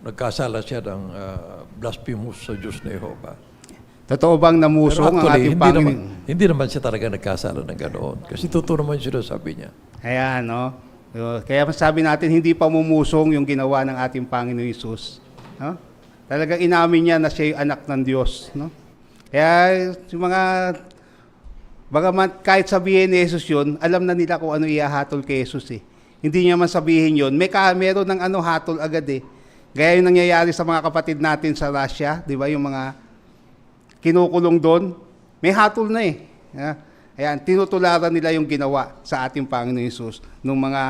nagkasala siya ng blasphemous sa Diyos na Jehovah. Totoo bang namusong ang ating Panginoon? Hindi naman siya talaga nagkasala ng ganoon. Kasi totoo naman siya sabi niya. Ayan, no? Kaya sabi natin, hindi pa mumusong yung ginawa ng ating Panginoon Hesus. No? Talagang inamin niya na siya yung anak ng Diyos. No? Kaya yung mga, bagaman kahit sabihin ni Jesus yun, alam na nila kung ano ihahatol kay Jesus eh. Hindi niya man sabihin yun. Meron ng hatol agad eh. Gaya yung nangyayari sa mga kapatid natin sa Russia, di ba? Yung mga kinukulong doon, may hatol na eh. Ayan, tinutularan nila yung ginawa sa ating Panginoon Hesus ng mga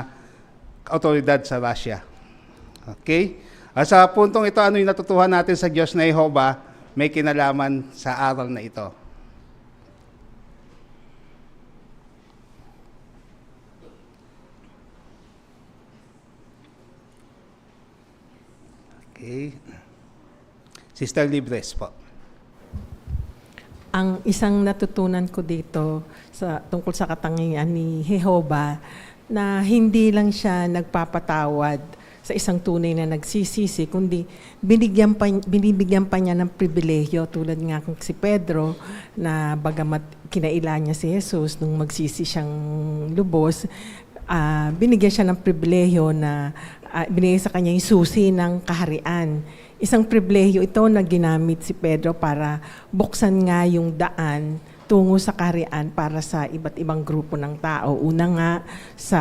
otoridad sa Russia. Okay? Sa puntong ito, ano yung natutuhan natin sa Diyos na Jehovah, may kinalaman sa aral na ito. Okay. Sister Libres po. Ang isang natutunan ko dito tungkol sa katangian ni Jehovah na hindi lang siya nagpapatawad sa isang tunay na nagsisisi, kundi binibigyan pa niya ng pribilehyo tulad nga kung si Pedro na bagamat kinailan niya si Jesus nung magsisi siyang lubos, binigyan siya ng pribilehyo na binigay sa kanya yung susi ng kaharian. Isang pribilehyo ito na ginamit si Pedro para buksan nga yung daan tungo sa kaharian para sa iba't ibang grupo ng tao. Una nga sa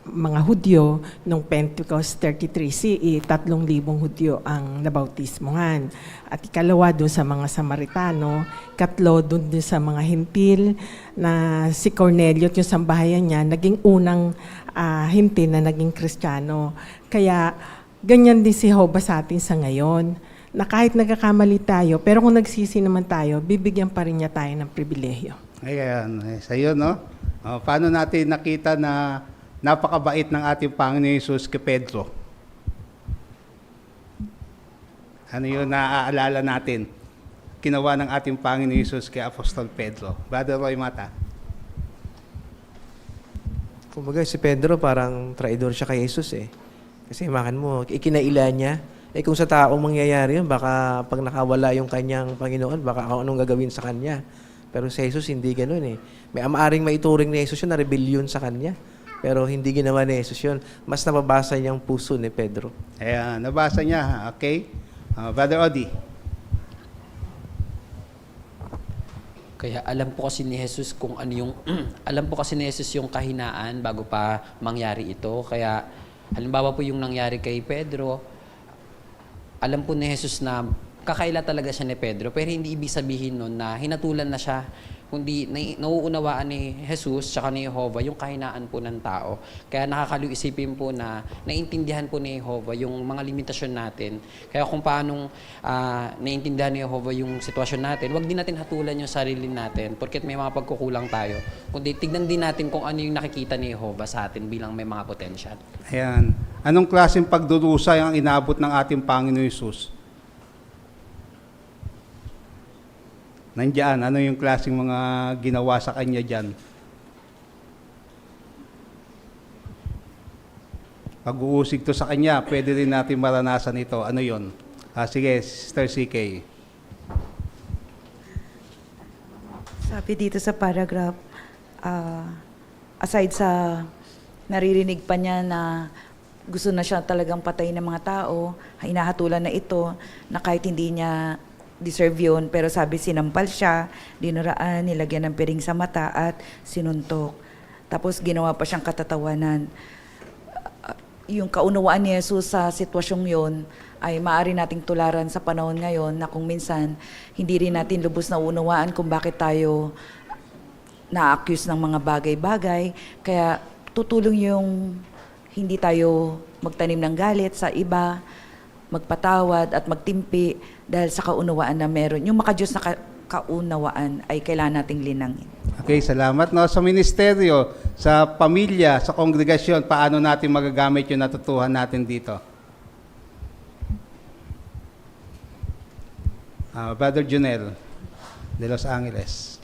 mga Hudyo, nung Pentecost 33 CE, 3,000 Hudyo ang nabautismohan. At ikalawa doon sa mga Samaritano, katlo doon sa mga Hintil na si Cornelio at yung sambahayan niya, naging unang Hintil na naging Kristiyano. Kaya ganyan din si Jehovah sa atin sa ngayon, na kahit nagkakamali tayo, pero kung nagsisi naman tayo, bibigyan pa rin niya tayo ng pribilehyo. Ayan, sa iyo, no? Paano natin nakita na napakabait ng ating Panginoon Hesus kay Pedro? Ano yun naaalala natin? Ginawa ng ating Panginoon Hesus kay Apostol Pedro. Brother Roy Mata. Kumbaga si Pedro parang traidor siya kay Jesus eh. Kasi makan mo, ikinailan niya. Kung sa taong mangyayari yun, baka pag nakawala yung kanyang Panginoon, baka anong gagawin sa kanya. Pero si Jesus hindi ganoon eh. May maaring maituring ni Jesus yun na rebellion sa kanya. Pero hindi ginawa ni Jesus yun. Mas nababasa niyang puso ni Pedro. Ayan, nabasa niya. Okay? Brother Odi. Kaya alam po kasi ni Jesus kung ano yung alam po kasi ni Jesus yung kahinaan bago pa mangyari ito. Kaya halimbawa po yung nangyari kay Pedro, alam po ni Jesus na kakaila talaga siya ni Pedro, pero hindi ibig sabihin nun na hinatulan na siya, kundi nauunawaan ni Jesus tsaka ni Jehovah yung kahinaan po ng tao. Kaya nakakaliw isipin po na naintindihan po ni Jehovah yung mga limitasyon natin. Kaya kung paanong naintindihan ni Jehovah yung sitwasyon natin, wag din natin hatulan yung sarili natin porket may mga pagkukulang tayo. Kundi tignan din natin kung ano yung nakikita ni Jehovah sa atin bilang may mga potensyal. Ayan. Anong klaseng pagdurusa ang inabot ng ating Panginoon Hesus? nandyan, ano yung klaseng mga ginawa sa kanya dyan? Pag-uusig to sa kanya, pwede rin natin maranasan ito. Ano yon? Sige, Sister CK. Sabi dito sa paragraph, aside sa naririnig pa niya na gusto na siya talagang patayin ng mga tao, hinahatulan na ito na kahit hindi niya deserve yun, pero sabi sinampal siya, dinuraan, nilagyan ng piring sa mata at sinuntok. Tapos ginawa pa siyang katatawanan. Yung kaunawaan ni Jesus sa sitwasyong yon ay maaari nating tularan sa panahon ngayon na kung minsan hindi rin natin lubos na unawaan kung bakit tayo na-accuse ng mga bagay-bagay. Kaya tutulong yung hindi tayo magtanim ng galit sa iba, magpatawad at magtimpi dahil sa kaunawaan na meron. Yung makadiyos na kaunawaan ay kailangan nating linangin. Okay, salamat. No, sa ministeryo, sa pamilya, sa kongregasyon, paano natin magagamit yung natutuhan natin dito? Brother Junel de Los Angeles.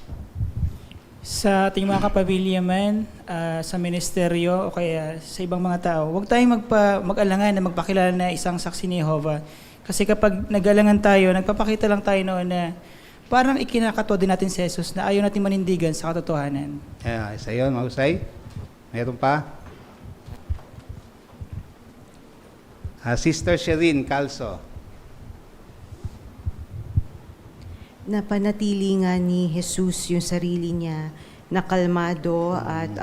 Sa ating mga kapamilya man, sa ministeryo o kaya sa ibang mga tao, huwag tayong mag-alangan na magpakilala na isang saksi ni Jehovah. Kasi kapag nag-alangan tayo, nagpapakita lang tayo noon na parang ikinakatwa din natin si Jesus na ayaw natin manindigan sa katotohanan. Isa yun, mahusay. Meron pa? Sister Sherin Calso. Napanatili nga ni Jesus yung sarili niya na kalmado at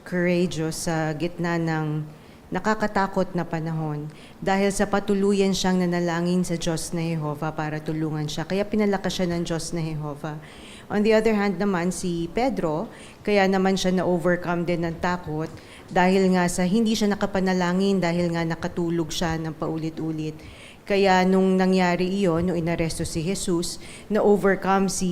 courageous sa gitna ng nakakatakot na panahon dahil sa patuluyan siyang nanalangin sa Diyos na Jehovah para tulungan siya. Kaya pinalakas siya ng Diyos na Jehovah. On the other hand naman, si Pedro, kaya naman siya na-overcome din ng takot dahil nga sa hindi siya nakapanalangin, dahil nga nakatulog siya ng paulit-ulit. Kaya nung nangyari iyon, nung inaresto si Jesus, na-overcome si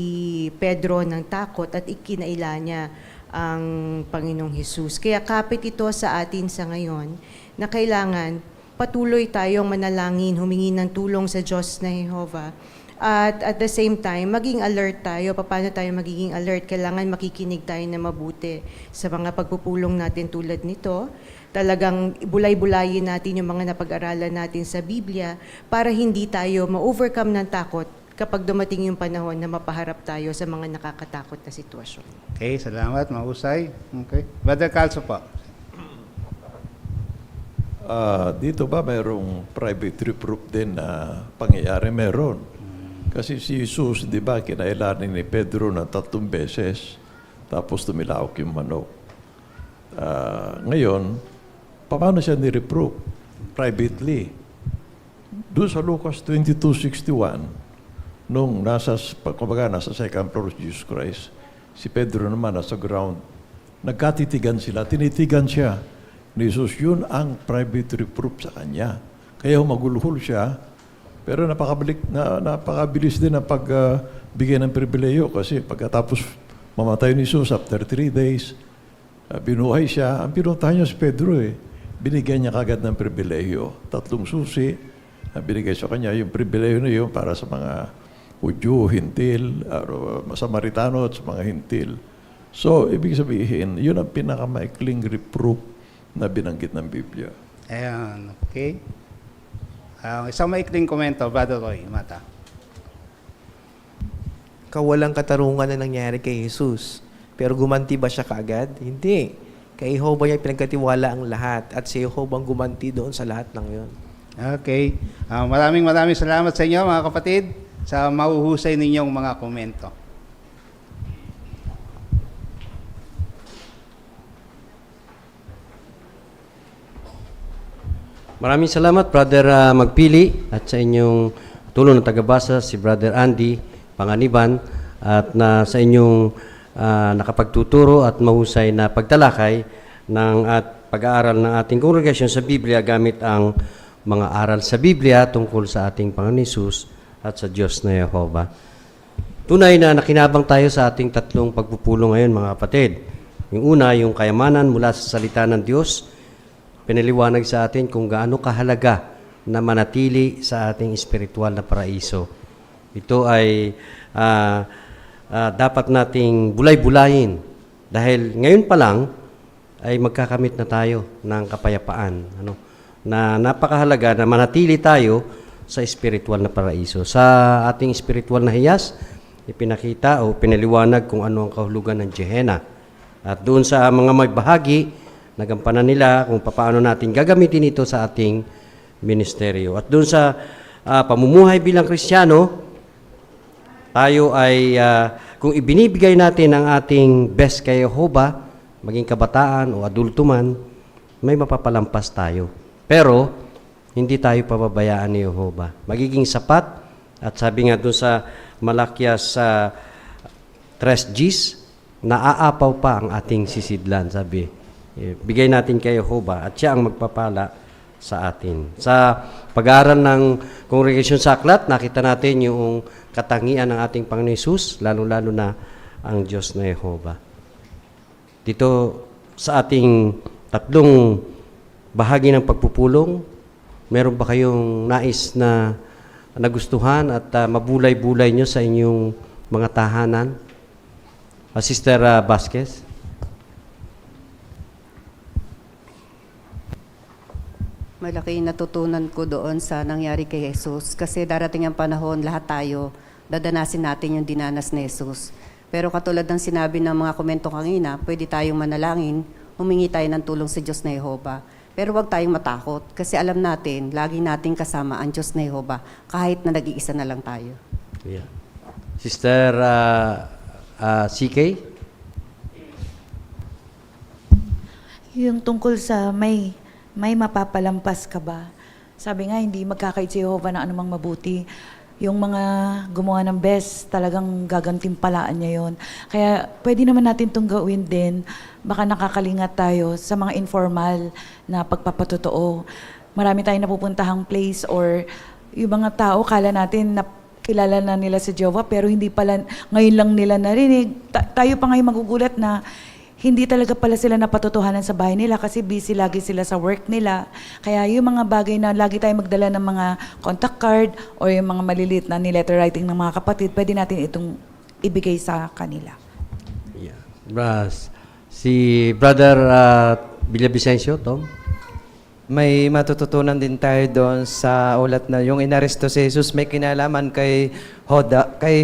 Pedro ng takot at ikinaila niya ang Panginoong Jesus. Kaya kapit ito sa atin sa ngayon na kailangan patuloy tayong manalangin, humingi ng tulong sa Diyos na Jehovah. At the same time, maging alert tayo. Paano tayo magiging alert? Kailangan makikinig tayo na mabuti sa mga pagpupulong natin tulad nito. Talagang bulay-bulayin natin yung mga napag-aralan natin sa Biblia para hindi tayo ma-overcome ng takot kapag dumating yung panahon na mapaharap tayo sa mga nakakatakot na sitwasyon. Okay, salamat. Mahusay. Okay. Brother Calso po. Dito ba mayroong private reproof din na pangyayari? Meron. Kasi si Jesus, di ba, kinailanin ni Pedro ng 3 beses, tapos tumilawak yung manok. Ngayon, paano siya ni-reproof? Privately. Doon sa Lucas 22:61, nung nasa second floor of Jesus Christ, si Pedro naman nasa ground, nagkatitigan sila, tinitigan siya ni Jesus. Yun ang private reproof sa kanya. Kaya humaguluhol siya, pero napakabilis din ang pagbigay ng pribileyo kasi pagkatapos mamatay ni Jesus after 3 days, binuhay siya. Ang pinuntahan niya si Pedro binigyan niya kagad ng pribileyo. 3 susi, binigay sa kanya yung pribileyo na yun para sa mga Hudyo, Hintil, Samaritano at sa mga Hintil. So, ibig sabihin, yun ang pinakamaikling reproof na binanggit ng Biblia. Ayan, okay. Isang maikling komento, Brother Roy Mata. Kawalang katarungan na nangyari kay Jesus. Pero gumanti ba siya kaagad? Hindi. Kay Jehovah niya pinagkatiwala ang lahat at si Jehovah ang gumanti doon sa lahat ng yon. Okay. Maraming salamat sa inyo mga kapatid sa mahuhusay ninyong mga komento. Maraming salamat, Brother Magpili, at sa inyong tulong na tagabasa, si Brother Andy Panganiban, at sa inyong nakapagtuturo at mahusay na pagtalakay at pag-aaral ng ating kongregasyon sa Biblia gamit ang mga aral sa Biblia tungkol sa ating Panginoon Hesus at sa Diyos na Jehovah. Tunay na nakinabang tayo sa ating 3 pagpupulong ngayon, mga kapatid. Yung una, yung kayamanan mula sa salita ng Diyos, pinaliwanag sa atin kung gaano kahalaga na manatili sa ating espiritual na paraiso. Ito ay dapat nating bulay-bulayin dahil ngayon pa lang ay magkakamit na tayo ng kapayapaan. Na napakahalaga na manatili tayo sa spiritual na paraiso. Sa ating spiritual na hiyas, ipinakita o pinaliwanag kung ano ang kahulugan ng Gehenna. At doon sa mga may bahagi, nagampanan nila kung paano natin gagamitin ito sa ating ministeryo. At doon sa pamumuhay bilang Kristiyano, tayo ay, kung ibinibigay natin ang ating best kay Jehovah, maging kabataan o adulto man, may mapapalampas tayo. Pero, hindi tayo pababayaan ni Jehovah. Magiging sapat, at sabi nga doon sa Malakias 3:10, naaapaw pa ang ating sisidlan, sabi. Bigay natin kay Jehovah at siya ang magpapala sa atin. Sa pag-aaral ng Congregation sa Aklat, nakita natin yung katangian ng ating Panginoon Hesus, lalo-lalo na ang Diyos na Jehovah. Dito sa ating tatlong bahagi ng pagpupulong, meron ba kayong nais na nagustuhan at mabulay-bulay nyo sa inyong mga tahanan? Sister Vasquez? Malaki natutunan ko doon sa nangyari kay Jesus kasi darating ang panahon, lahat tayo, dadanasin natin yung dinanas ni Jesus. Pero katulad ng sinabi ng mga komento kanina, pwede tayong manalangin, humingi tayo ng tulong sa Diyos na Jehovah. Pero huwag tayong matakot kasi alam natin, lagi nating kasama ang Diyos na Jehovah kahit na nag-iisa na lang tayo. Yeah. Sister CK? Yung tungkol sa may mapapalampas ka ba? Sabi nga, hindi magkakait si Jehovah ng anumang mabuti. Yung mga gumawa ng best, talagang gagantimpalaan niya yon. Kaya pwede naman natin itong gawin din. Baka nakakalingat tayo sa mga informal na pagpapatotoo. Marami tayong napupuntahang place or yung mga tao, kala natin na kilala na nila si Jehovah, pero hindi pala, ngayon lang nila narinig. Tayo pa ngayon magugulat na hindi talaga pala sila napatotohanan sa bahay nila kasi busy lagi sila sa work nila. Kaya yung mga bagay na lagi tayo magdala ng mga contact card o yung mga maliliit na letter writing ng mga kapatid, pwede natin itong ibigay sa kanila. Yeah. Si Brother Villavicencio, Tom? May matututunan din tayo doon sa ulat na yung inaresto si Jesus may kinalaman kay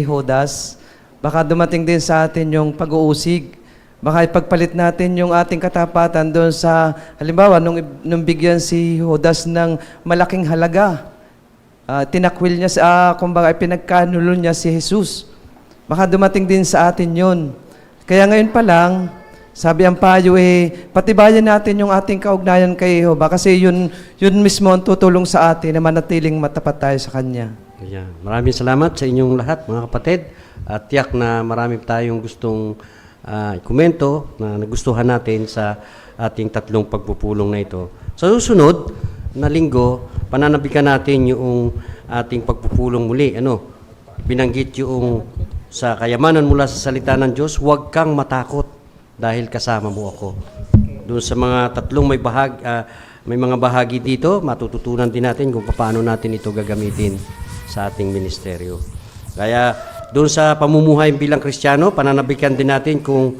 Judas. Baka dumating din sa atin yung pag-uusig. Baka ipagpalit natin yung ating katapatan doon sa, halimbawa, nung bigyan si Judas ng malaking halaga, tinakwil niya, kumbaga pinagkanulo niya si Jesus. Baka dumating din sa atin yun. Kaya ngayon pa lang, sabi ang payo patibayan natin yung ating kaugnayan kay Jehovah kasi yun mismo ang tutulong sa atin na manatiling matapat tayo sa Kanya. Yeah. Maraming salamat sa inyong lahat, mga kapatid. At tiyak na marami tayong gustong komento na nagustuhan natin sa ating tatlong pagpupulong na ito. Sa susunod na linggo, pananabikan natin yung ating pagpupulong muli. Binanggit yung sa kayamanan mula sa salita ng Diyos, huwag kang matakot dahil kasama mo ako. Doon sa mga tatlong may mga bahagi dito, matututunan din natin kung paano natin ito gagamitin sa ating ministeryo. Kaya doon sa pamumuhay bilang Kristiyano, pananabikan din natin kung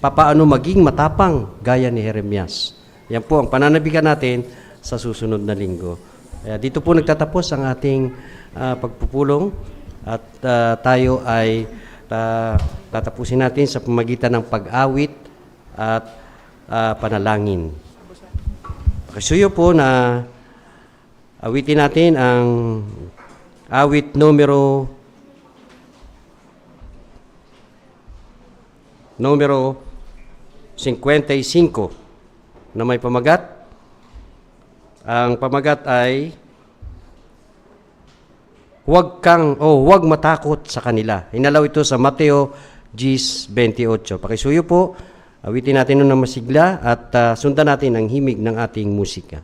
paano maging matapang gaya ni Jeremias. Yan po ang pananabikan natin sa susunod na linggo. Kaya dito po nagtatapos ang ating pagpupulong at tayo ay tatapusin natin sa pamagitan ng pag-awit at panalangin. Pakisuyo po na awitin natin ang awit numero 55 na may pamagat. Ang pamagat ay huwag matakot sa kanila. Hinalaw ito sa Mateo 10:28. Pakisuyo po, awitin natin ng masigla at sundan natin ang himig ng ating musika.